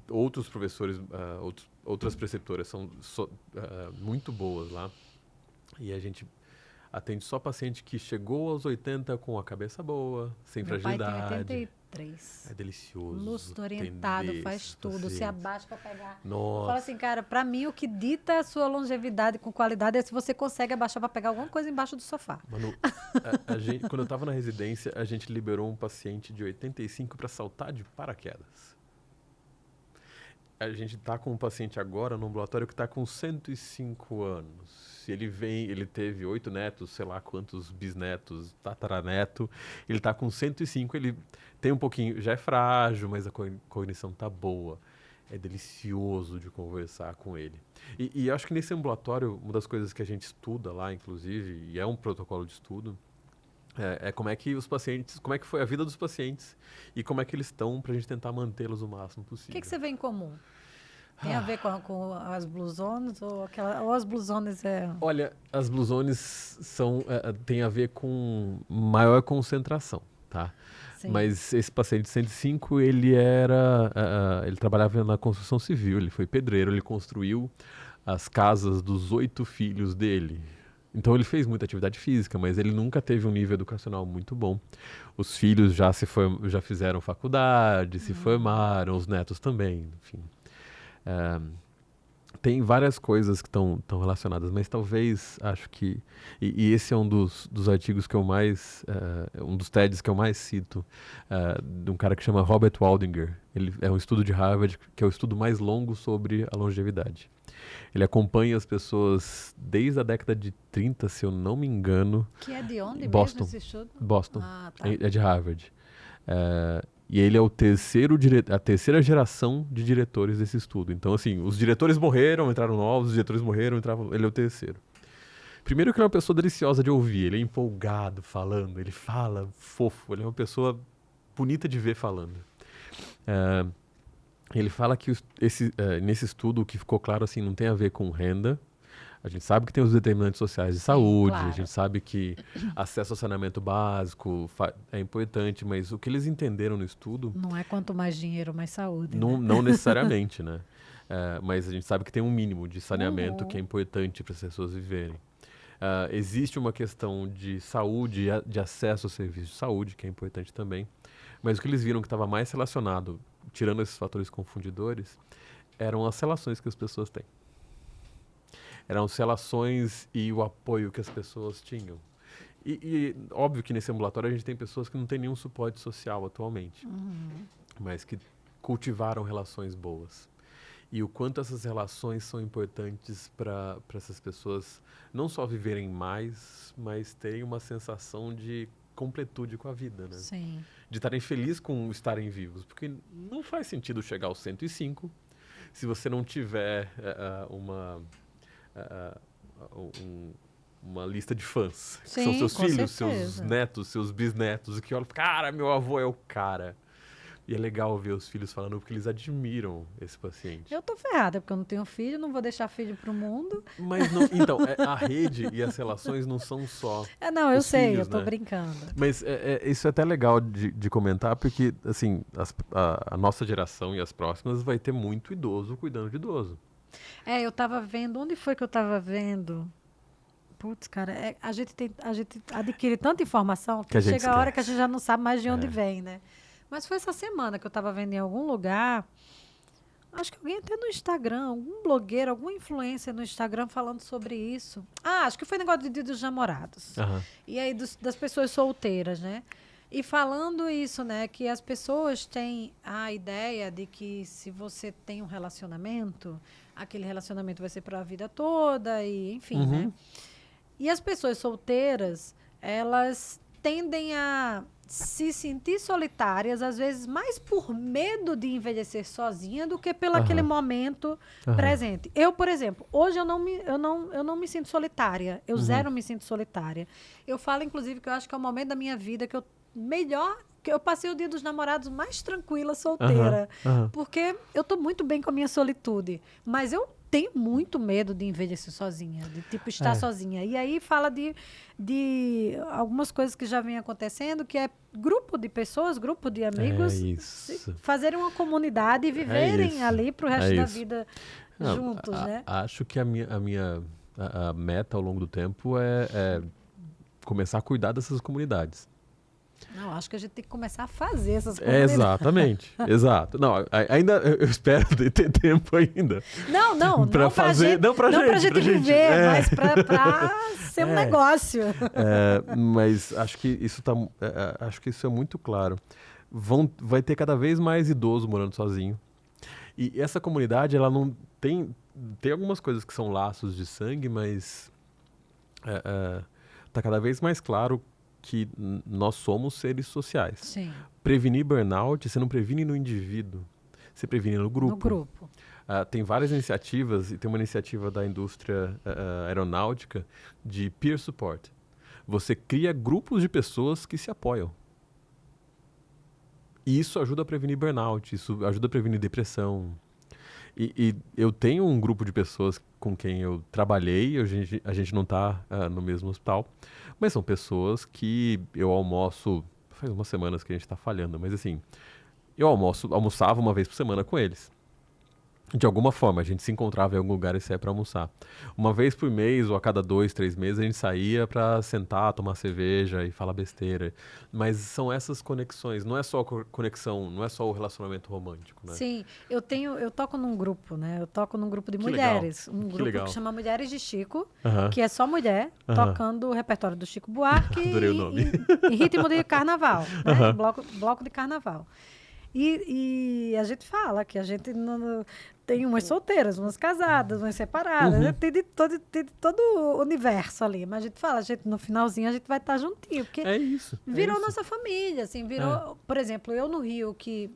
Outros professores, outras preceptoras são muito boas lá. E a gente atende só paciente que chegou aos 80 com a cabeça boa, sem Meu fragilidade. pai tem 83. É delicioso. Lúcido, orientado, faz esse tudo, se paciente. abaixa pra pegar. Nossa. Fala assim, cara, pra mim o que dita a sua longevidade com qualidade é se você consegue abaixar pra pegar alguma coisa embaixo do sofá. Mano, quando eu tava na residência, a gente liberou um paciente de 85 para saltar de paraquedas. A gente tá com um paciente agora no ambulatório que tá com 105 anos. Ele teve 8 netos, sei lá quantos bisnetos, tataraneto. Ele tá com 105, ele tem um pouquinho, já é frágil, mas a cognição tá boa. É delicioso de conversar com ele. E acho que nesse ambulatório, uma das coisas que a gente estuda lá, inclusive, e é um protocolo de estudo, como é que os pacientes, como é que foi a vida dos pacientes e como é que eles estão para a gente tentar mantê-los o máximo O possível. que você vê em comum? Tem a ver com as Blue Zones ou as Blue Zones é... Olha, as Blue Zones tem a ver com maior concentração, tá? Sim. Mas esse paciente de 105, ele trabalhava na construção civil, ele foi pedreiro, ele construiu as casas dos 8 filhos dele. Então ele fez muita atividade física, mas ele nunca teve um nível educacional muito bom. Os filhos já fizeram faculdade, se formaram, os netos também, enfim. Tem várias coisas que estão relacionadas, mas talvez, acho que... E esse é um dos artigos que eu mais... um dos TEDs que eu mais cito, de um cara que chama Robert Waldinger. Ele é um estudo de Harvard, que é o estudo mais longo sobre a longevidade. Ele acompanha as pessoas desde a década de 30, se eu não me engano. Que é de onde Boston. mesmo esse estudo? Boston. Ah, tá. É de Harvard. E ele é a terceira geração de diretores desse estudo. Então, assim, os diretores morreram, entraram novos, os diretores morreram, ele é o terceiro. Primeiro que ele é uma pessoa deliciosa de ouvir, ele é empolgado falando, ele fala fofo, ele é uma pessoa bonita de ver falando. Ele fala que nesse estudo o que ficou claro assim não tem a ver com renda. A gente sabe que tem os determinantes sociais de saúde, claro. A gente sabe que acesso ao saneamento básico é importante, mas o que eles entenderam no estudo... Não é quanto mais dinheiro, mais saúde, né? Não necessariamente, né? Mas a gente sabe que tem um mínimo de saneamento que é importante para as pessoas viverem. Existe uma questão de saúde, de acesso ao serviço de saúde, que é importante também. Mas o que eles viram que estava mais relacionado, tirando esses fatores confundidores, eram as relações que as pessoas têm. Eram as relações e o apoio que as pessoas tinham. E óbvio que nesse ambulatório a gente tem pessoas que não têm nenhum suporte social atualmente, mas que cultivaram relações boas. E o quanto essas relações são importantes para essas pessoas não só viverem mais, mas terem uma sensação de completude com a vida, né? Sim. de estarem felizes com estarem vivos. Porque não faz sentido chegar aos 105 se você não tiver uma lista de fãs. Que são Sim, seus com filhos, certeza. seus netos, seus bisnetos, que olham, cara, meu avô é o cara. E é legal ver os filhos falando, porque eles admiram esse paciente. Eu tô ferrada, porque eu não tenho filho, não vou deixar filho pro mundo. Mas não, então, a rede e as relações não são só Não, eu os sei, filhos, eu tô né? brincando. Mas isso é até legal de comentar, porque, assim, a nossa geração e as próximas vai ter muito idoso cuidando de idoso. Eu tava vendo, onde foi que eu tava vendo? Putz, cara, a gente adquire tanta informação que Que a gente chega a hora esquece. que a gente já não sabe mais de onde É. vem, né? Mas foi essa semana que eu tava vendo em algum lugar, acho que alguém até no Instagram, algum blogueiro, alguma influencer no Instagram falando sobre isso. Acho que foi negócio de Dia dos Namorados. Aham. E aí das pessoas solteiras, né? E falando isso, né? Que as pessoas têm a ideia de que se você tem um relacionamento, aquele relacionamento vai ser para a vida toda e enfim, né? E as pessoas solteiras, elas tendem a se sentir solitárias, às vezes mais por medo de envelhecer sozinha do que pelo aquele momento presente. Eu, por exemplo, hoje eu não me sinto solitária. Eu zero me sinto solitária. Eu falo, inclusive, que eu acho que é o momento da minha vida que que eu passei o Dia dos Namorados mais tranquila, solteira. Porque eu tô muito bem com a minha solitude. Mas eu tenho muito medo de envelhecer sozinha, de tipo estar sozinha. E aí fala de algumas coisas que já vem acontecendo, que é grupo de pessoas, grupo de amigos, fazerem uma comunidade e viverem ali pro resto da vida juntos, né? Acho que a minha meta ao longo do tempo é começar a cuidar dessas comunidades. Não, acho que a gente tem que começar a fazer essas comunidades. Exatamente, exato. Não, ainda eu espero ter tempo ainda. Não pra fazer, gente, não pra gente viver, mas pra ser um negócio. Mas acho que isso é muito claro. Vai ter cada vez mais idoso morando sozinho. E essa comunidade, ela não tem algumas coisas que são laços de sangue, mas tá cada vez mais claro que nós somos seres sociais. Sim. Prevenir burnout, você não previne no indivíduo, você previne no grupo. No grupo. Tem várias iniciativas, e tem uma iniciativa da indústria aeronáutica de peer support. Você cria grupos de pessoas que se apoiam. E isso ajuda a prevenir burnout, isso ajuda a prevenir depressão. E eu tenho um grupo de pessoas com quem eu trabalhei, a gente não está no mesmo hospital, mas são pessoas que eu almoço, faz umas semanas que a gente está falhando, mas assim, eu almoçava uma vez por semana com eles. De alguma forma, a gente se encontrava em algum lugar e saía para almoçar. Uma vez por mês ou a cada 2, 3 meses, a gente saía para sentar, tomar cerveja e falar besteira. Mas são essas conexões, não é só a conexão, não é só o relacionamento romântico, né? Sim, eu toco num grupo, né? Eu toco num grupo de Que mulheres. legal. Um Que grupo legal. que chama Mulheres de Chico, que é só mulher, tocando o repertório do Chico Buarque Adorei o nome. em ritmo de carnaval, né? Bloco de carnaval. E a gente fala que a gente tem umas solteiras, umas casadas, umas separadas, né? Tem de todo o universo ali. Mas a gente fala, no finalzinho a gente vai estar juntinho, porque É isso. virou nossa família, assim, por exemplo, eu no Rio, que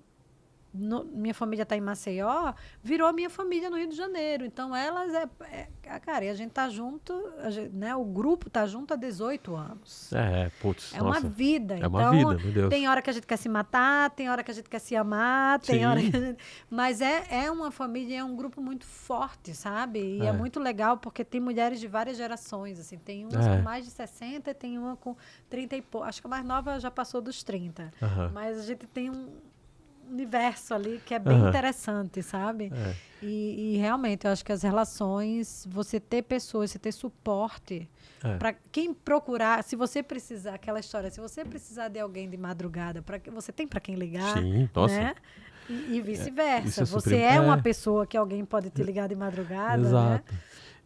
minha família está em Maceió, virou minha família no Rio de Janeiro. Então, elas cara, e a gente tá junto, né? O grupo tá junto há 18 anos. Putz, É uma vida. É uma vida, meu Deus. Tem hora que a gente quer se matar, tem hora que a gente quer se amar, tem hora que a gente... Mas é uma família, é um grupo muito forte, sabe? E é muito legal porque tem mulheres de várias gerações, assim. Tem umas com mais de 60 e tem uma com 30 e pouco. Acho que a mais nova já passou dos 30. Mas a gente tem um universo ali que é bem interessante, sabe? E realmente, eu acho que as relações, você ter pessoas, você ter suporte, para quem procurar, se você precisar, aquela história, se você precisar de alguém de madrugada, você tem para quem ligar, sim, nossa. né? E vice-versa. Você é uma pessoa que alguém pode te ligar de madrugada, exato. né?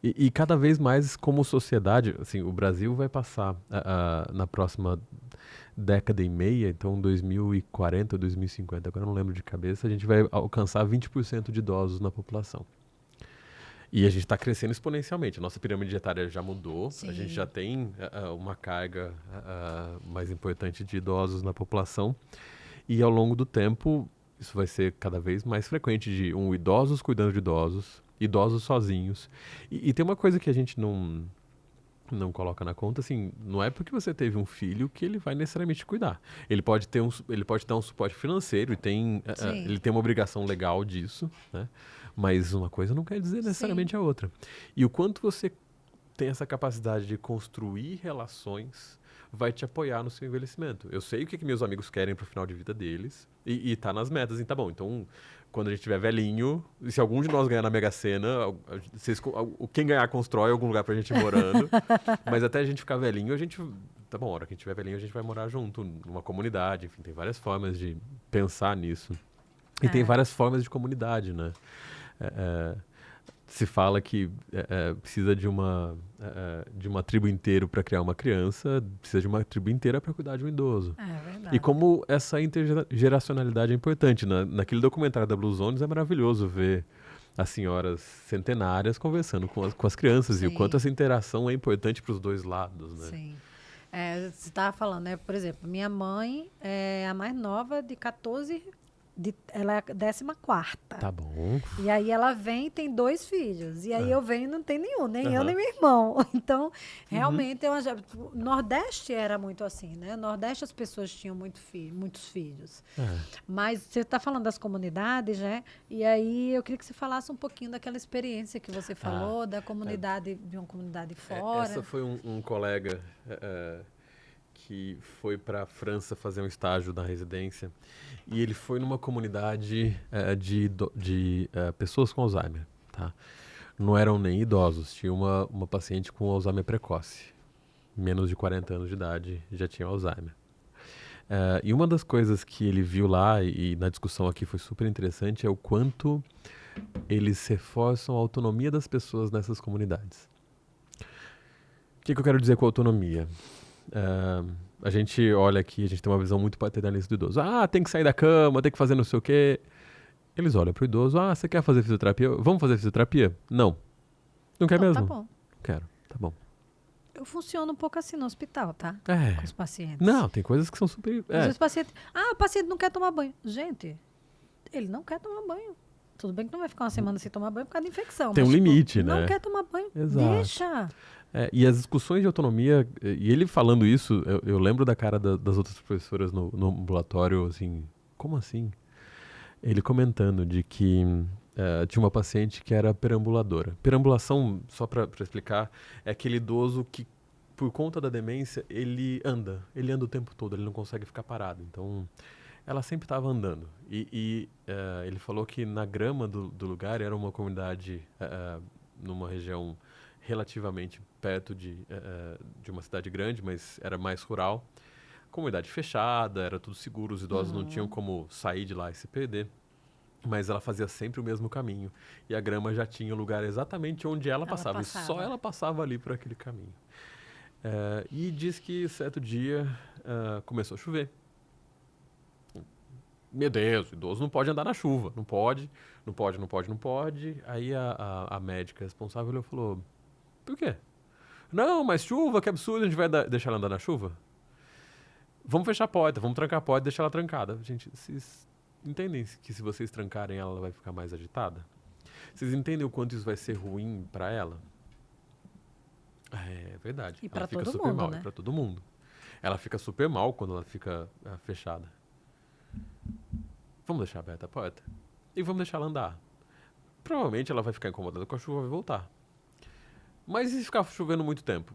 E cada vez mais, como sociedade, assim, o Brasil vai passar na próxima década e meia, então 2040, 2050, agora eu não lembro de cabeça, a gente vai alcançar 20% de idosos na população. E a gente está crescendo exponencialmente. A nossa pirâmide etária já mudou, Sim. A gente já tem uma carga mais importante de idosos na população. E ao longo do tempo, isso vai ser cada vez mais frequente de idosos cuidando de idosos, idosos sozinhos. E tem uma coisa que a gente não coloca na conta, assim, não é porque você teve um filho que ele vai necessariamente cuidar. Ele pode dar um suporte financeiro e ele tem uma obrigação legal disso, né? Mas uma coisa não quer dizer necessariamente a outra. E o quanto você tem essa capacidade de construir relações vai te apoiar no seu envelhecimento. Eu sei o que meus amigos querem pro final de vida deles e tá nas metas. Então, tá bom, então quando a gente tiver velhinho, se algum de nós ganhar na Mega Sena, quem ganhar constrói algum lugar pra gente ir morando. Mas até a gente ficar velhinho, tá bom, a hora que a gente tiver velhinho, a gente vai morar junto, numa comunidade. Enfim, tem várias formas de pensar nisso. E tem várias formas de comunidade, né? Se fala que precisa de uma tribo inteira para criar uma criança, precisa de uma tribo inteira para cuidar de um idoso. É verdade. E como essa intergeracionalidade é importante. Naquele documentário da Blue Zones é maravilhoso ver as senhoras centenárias conversando com as crianças e o quanto essa interação é importante para os dois lados, né? Sim. Você estava falando, né? Por exemplo, minha mãe é a mais nova de 14. Ela é a 14ª. Tá bom. E aí ela vem e tem 2 filhos. E aí eu venho e não tem nenhum, nem eu, nem meu irmão. Então, realmente, o Nordeste era muito assim, né? No Nordeste as pessoas tinham muitos filhos. Mas você está falando das comunidades, né? E aí eu queria que você falasse um pouquinho daquela experiência que você falou, da comunidade, de uma comunidade fora. Essa foi um colega que foi para a França fazer um estágio na residência e ele foi numa comunidade de pessoas com Alzheimer, tá? Não eram nem idosos, tinha uma paciente com Alzheimer precoce, menos de 40 anos de idade, já tinha Alzheimer. E uma das coisas que ele viu lá e na discussão aqui foi super interessante é o quanto eles reforçam a autonomia das pessoas nessas comunidades. O que eu quero dizer com autonomia? A gente olha aqui, a gente tem uma visão muito paternalista do idoso. Tem que sair da cama, tem que fazer não sei o quê. Eles olham pro idoso, você quer fazer fisioterapia? Vamos fazer fisioterapia? Não. Não quer mesmo? Tá bom. Não quero, tá bom. Eu funciono um pouco assim no hospital, tá? Com os pacientes. Não, tem coisas que são super... Às vezes o paciente não quer tomar banho. Gente, ele não quer tomar banho. Tudo bem que não vai ficar uma semana sem tomar banho por causa de infecção. Tem um limite, né? Não quer tomar banho. Exato. Deixa. E as discussões de autonomia, e ele falando isso, eu lembro da cara das outras professoras no ambulatório, assim, como assim? Ele comentando de que tinha uma paciente que era perambuladora. Perambulação, só para explicar, é aquele idoso que, por conta da demência, ele anda o tempo todo, ele não consegue ficar parado. Então, ela sempre estava andando. E ele falou que na grama do lugar era uma comunidade, numa região relativamente perto de uma cidade grande, mas era mais rural. Comunidade fechada, era tudo seguro, os idosos não tinham como sair de lá e se perder. Mas ela fazia sempre o mesmo caminho. E a grama já tinha o lugar exatamente onde ela passava. E só ela passava ali por aquele caminho. E diz que certo dia começou a chover. Meu Deus, o idoso não pode andar na chuva. Não pode. Aí a médica responsável olhou e falou, por quê? Não, mas chuva, que absurdo, a gente vai deixar ela andar na chuva? Vamos fechar a porta, vamos trancar a porta e deixar ela trancada. Gente, vocês entendem que se vocês trancarem ela vai ficar mais agitada? Vocês entendem o quanto isso vai ser ruim para ela? É verdade. E para ela fica todo super mundo, mal, né? E para todo mundo. Ela fica super mal quando ela fica fechada. Vamos deixar aberta a porta? E vamos deixar ela andar. Provavelmente ela vai ficar incomodada com a chuva e vai voltar. Mas e se ficar chovendo muito tempo?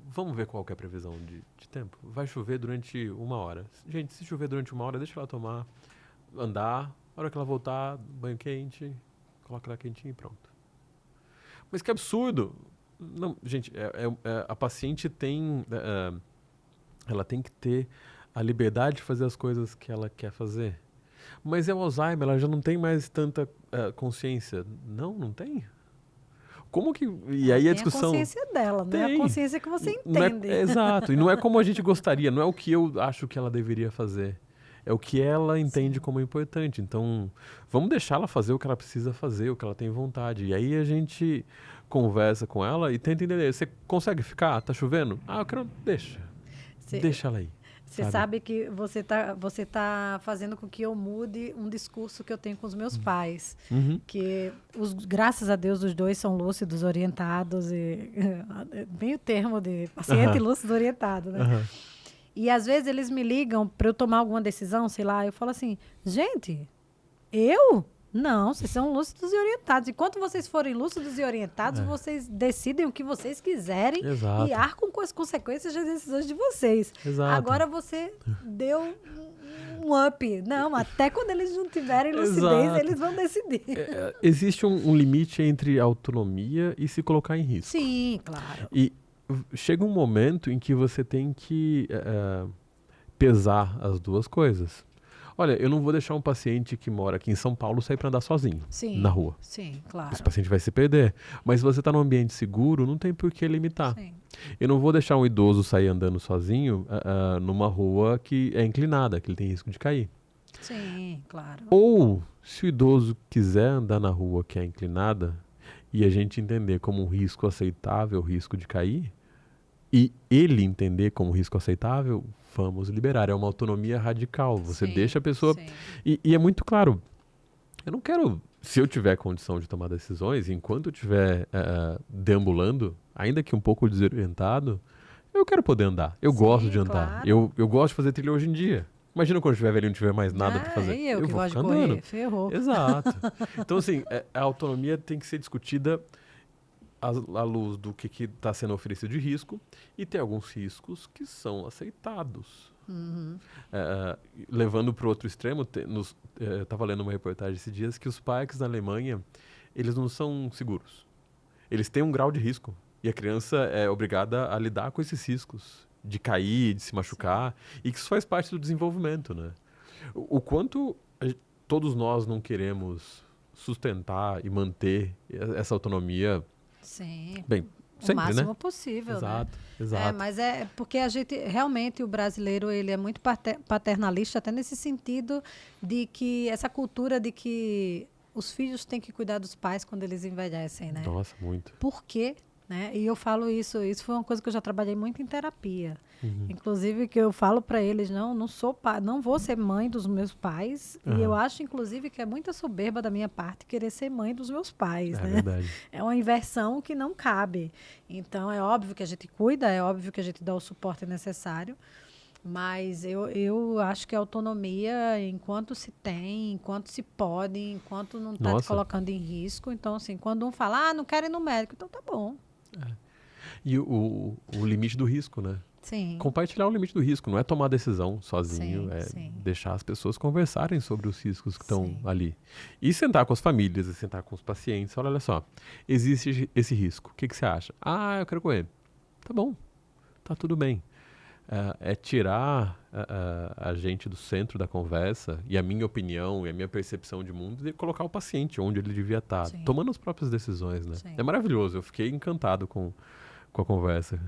Vamos ver qual que é a previsão de tempo. Vai chover durante 1 hora. Gente, se chover durante 1 hora, deixa ela andar. A hora que ela voltar, banho quente, coloca ela quentinha e pronto. Mas que absurdo! Não, gente, a paciente tem... ela tem que ter a liberdade de fazer as coisas que ela quer fazer. Mas é o Alzheimer, ela já não tem mais tanta consciência. Não tem? Como que... E aí a discussão... Tem a consciência dela, né? A consciência que você entende. Exato. E não é como a gente gostaria, não é o que eu acho que ela deveria fazer. É o que ela entende como importante. Então, vamos deixar ela fazer o que ela precisa fazer, o que ela tem vontade. E aí a gente conversa com ela e tenta entender. Você consegue ficar? Tá chovendo? Eu quero... Deixa ela aí. Você sabe que você tá fazendo com que eu mude um discurso que eu tenho com os meus pais. Que, graças a Deus, os dois são lúcidos, orientados. Bem o termo de paciente lúcido orientado, né? E às vezes eles me ligam para eu tomar alguma decisão, sei lá. Eu falo assim, gente, eu? Não, vocês são lúcidos e orientados. Enquanto vocês forem lúcidos e orientados, vocês decidem o que vocês quiserem e arcam com as consequências das decisões de vocês. Exato. Agora você deu um up. Não, até quando eles não tiverem lucidez, eles vão decidir. Existe um limite entre autonomia e se colocar em risco. Sim, claro. E chega um momento em que você tem que pesar as duas coisas. Olha, eu não vou deixar um paciente que mora aqui em São Paulo sair para andar sozinho na rua. Sim, claro. Esse paciente vai se perder. Mas se você está num ambiente seguro, não tem por que limitar. Sim. Eu não vou deixar um idoso sair andando sozinho numa rua que é inclinada, que ele tem risco de cair. Sim, claro. Ou, se o idoso quiser andar na rua que é inclinada e a gente entender como um risco aceitável o risco de cair, e ele entender como risco aceitável, vamos liberar. É uma autonomia radical. Você deixa a pessoa... E é muito claro, eu não quero... Se eu tiver condição de tomar decisões, enquanto eu estiver deambulando, ainda que um pouco desorientado, eu quero poder andar. Eu gosto de andar. Claro. Eu gosto de fazer trilha hoje em dia. Imagina quando eu estiver velho e não tiver mais nada para fazer. Eu que vou gosto ficar de correr, andando. ferrou. Exato. Então, assim, a autonomia tem que ser discutida à luz do que está sendo oferecido de risco, e tem alguns riscos que são aceitados. Levando para o outro extremo, eu estava lendo uma reportagem esses dias que os parques na Alemanha, eles não são seguros. Eles têm um grau de risco, e a criança é obrigada a lidar com esses riscos, de cair, de se machucar, e que isso faz parte do desenvolvimento, né? O quanto todos nós não queremos sustentar e manter essa autonomia. Sim. Bem, sempre, o máximo né? possível, Exato, né? exato. Mas é porque a gente, realmente, o brasileiro, ele é muito paternalista, até nesse sentido de que, essa cultura de que os filhos têm que cuidar dos pais quando eles envelhecem, né? Nossa, muito. Por quê? Né? E eu falo isso foi uma coisa que eu já trabalhei muito em terapia. Inclusive, que eu falo para eles, não vou ser mãe dos meus pais, e eu acho, inclusive, que é muita soberba da minha parte querer ser mãe dos meus pais, né? Verdade. É uma inversão que não cabe. Então, é óbvio que a gente cuida, é óbvio que a gente dá o suporte necessário, mas eu acho que a autonomia, enquanto se tem, enquanto se pode, enquanto não está te colocando em risco. Então, assim, quando um fala, não quero ir no médico, então tá bom. E o limite do risco, né? Sim. Compartilhar o limite do risco, não é tomar decisão sozinho, Sim. deixar as pessoas conversarem sobre os riscos que estão ali. E sentar com as famílias, e sentar com os pacientes. Olha só, existe esse risco. O que você acha? Eu quero correr. Tá bom, tá tudo bem. É tirar a gente do centro da conversa e a minha opinião e a minha percepção de mundo e colocar o paciente onde ele devia estar, tomando as próprias decisões, né? É maravilhoso, eu fiquei encantado com a conversa.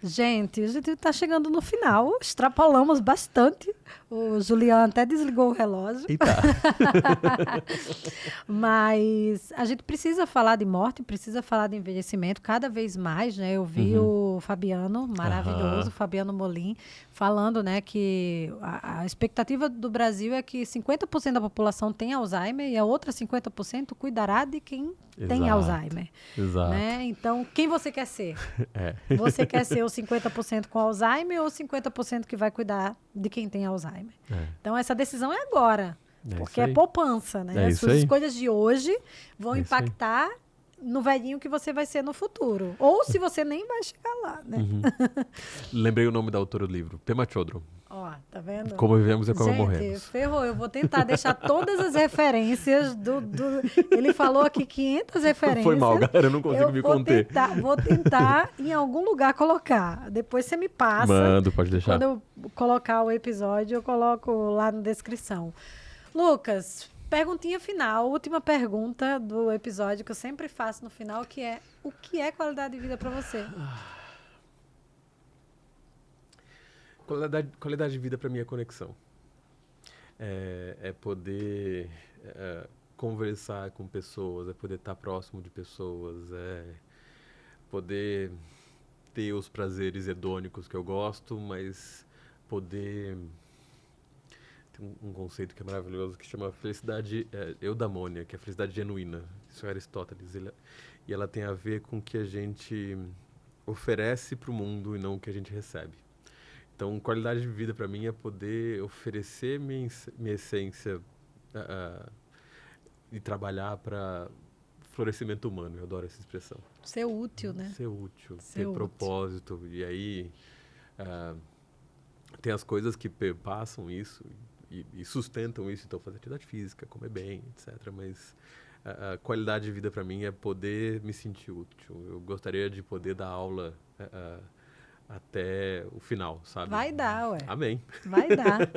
Gente, a gente está chegando no final, extrapolamos bastante. O Juliano até desligou o relógio. Eita. Mas a gente precisa falar de morte, precisa falar de envelhecimento cada vez mais, né? Eu vi o Fabiano, maravilhoso, Fabiano Molim, falando, né, que a expectativa do Brasil é que 50% da população tem Alzheimer e a outra 50% cuidará de quem tem Alzheimer. Exato. Né? Então, quem você quer ser? Você quer ser os 50% com Alzheimer ou 50% que vai cuidar de quem tem Alzheimer? Então, essa decisão é agora. Porque é poupança, né? As suas escolhas de hoje vão impactar no velhinho que você vai ser no futuro. Ou se você nem vai chegar lá, né? Lembrei o nome da autora do livro, Pema Chodron. Ó, tá vendo? Como vivemos é como morremos. Gente, ferrou. Eu vou tentar deixar todas as referências Ele falou aqui 500 referências. Foi mal, galera. Eu não consigo me conter. Vou tentar em algum lugar colocar. Depois você me passa. Mando, pode deixar. Quando eu colocar o episódio, eu coloco lá na descrição. Lucas, perguntinha final. Última pergunta do episódio que eu sempre faço no final, que é: o que é qualidade de vida para você? Qualidade de vida para mim é conexão. É poder conversar com pessoas, é poder estar próximo de pessoas, é poder ter os prazeres hedônicos que eu gosto, mas poder... Tem um conceito que é maravilhoso, que chama felicidade eudamônia, que é a felicidade genuína. Isso é Aristóteles. E ela tem a ver com o que a gente oferece para o mundo e não o que a gente recebe. Então, qualidade de vida para mim é poder oferecer minha essência e trabalhar para florescimento humano. Eu adoro essa expressão. Ser útil, né? Ser útil, Ser ter útil. propósito. E aí, tem as coisas que perpassam isso e sustentam isso. Então, fazer atividade física, comer bem, etc. Mas a qualidade de vida para mim é poder me sentir útil. Eu gostaria de poder dar aula até o final, sabe? Vai dar, ué. Amém. Vai dar.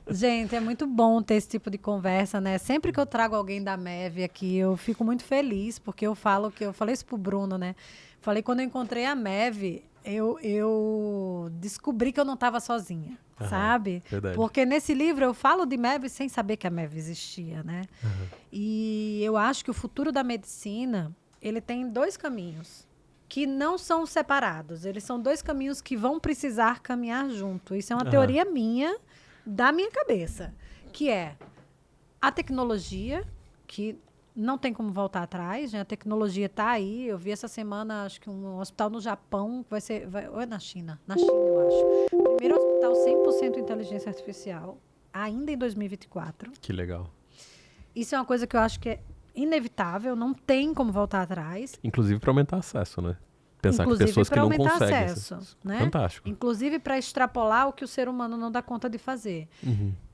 Gente, é muito bom ter esse tipo de conversa, né? Sempre que eu trago alguém da MEV aqui, eu fico muito feliz, porque eu falei isso pro Bruno, né? Falei, quando eu encontrei a MEV, eu descobri que eu não estava sozinha, sabe? Verdade. Porque nesse livro eu falo de MEV sem saber que a MEV existia, né? E eu acho que o futuro da medicina, ele tem 2 caminhos que não são separados. Eles são 2 caminhos que vão precisar caminhar junto. Isso é uma teoria minha, da minha cabeça, que é a tecnologia, que não tem como voltar atrás, né? A tecnologia está aí. Eu vi essa semana, acho que um hospital no Japão, ou é na China? Na China, eu acho. Primeiro hospital 100% inteligência artificial, ainda em 2024. Que legal. Isso é uma coisa que eu acho que é inevitável, não tem como voltar atrás. Inclusive para aumentar acesso, né? Pensar Inclusive que pessoas que não conseguem. Acesso, né? Fantástico. Inclusive para extrapolar o que o ser humano não dá conta de fazer.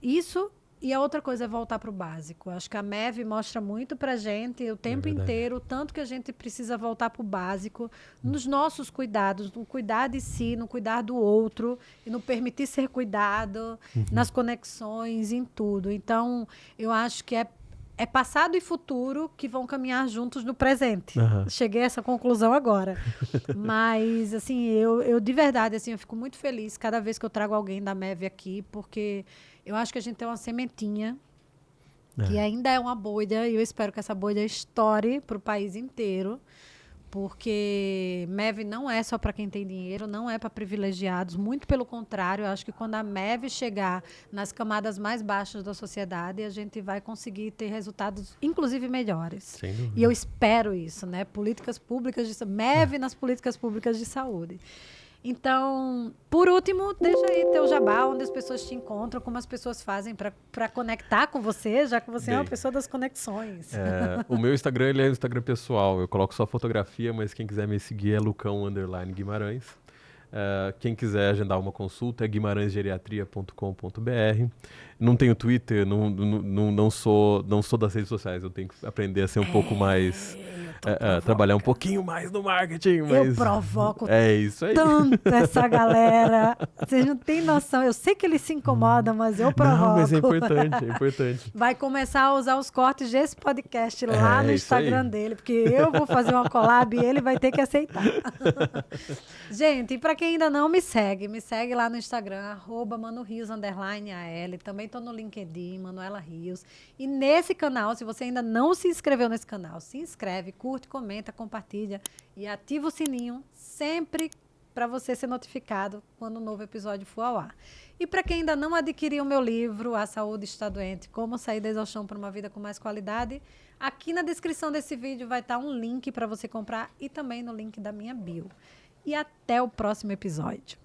Isso, e a outra coisa é voltar para o básico. Acho que a MEV mostra muito para a gente o tempo inteiro, o tanto que a gente precisa voltar para o básico, nos nossos cuidados, no cuidar de si, no cuidar do outro, e no permitir ser cuidado, nas conexões, em tudo. Então, eu acho que é passado e futuro que vão caminhar juntos no presente. Cheguei a essa conclusão agora. Mas, assim, eu de verdade, assim, eu fico muito feliz cada vez que eu trago alguém da MEV aqui, porque eu acho que a gente tem uma sementinha que ainda é uma bolha, e eu espero que essa bolha estoure para o país inteiro, porque MEV não é só para quem tem dinheiro, não é para privilegiados, muito pelo contrário. Eu acho que quando a MEV chegar nas camadas mais baixas da sociedade, a gente vai conseguir ter resultados, inclusive, melhores. Sem dúvida. E eu espero isso, né? Políticas públicas de MEV nas políticas públicas de saúde. Então, por último, deixa aí teu jabá, onde as pessoas te encontram, como as pessoas fazem para conectar com você, já que você é uma pessoa das conexões. O meu Instagram, ele é um Instagram pessoal. Eu coloco só fotografia, mas quem quiser me seguir é Lucão_Guimarães. Quem quiser agendar uma consulta é guimarãesgeriatria.com.br. Não tenho Twitter, não sou das redes sociais. Eu tenho que aprender a ser um pouco mais... trabalhar um pouquinho mais no marketing. Mas eu provoco isso aí. tanto essa galera. Vocês não têm noção. Eu sei que eles se incomodam, mas eu provoco. Não, mas é importante, é importante. Vai começar a usar os cortes desse podcast lá no Instagram dele, porque eu vou fazer uma collab e ele vai ter que aceitar. Gente, e para quem ainda não me segue lá no Instagram, @ManoRios_AL. Também tô no LinkedIn, Manuela Rios. E nesse canal, se você ainda não se inscreveu nesse canal, se inscreve, curte, comenta, compartilha e ativa o sininho sempre para você ser notificado quando um novo episódio for ao ar. E para quem ainda não adquiriu o meu livro, A Saúde Está Doente, Como Sair da Exaustão para uma Vida com Mais Qualidade, aqui na descrição desse vídeo vai estar um link para você comprar e também no link da minha bio. E até o próximo episódio.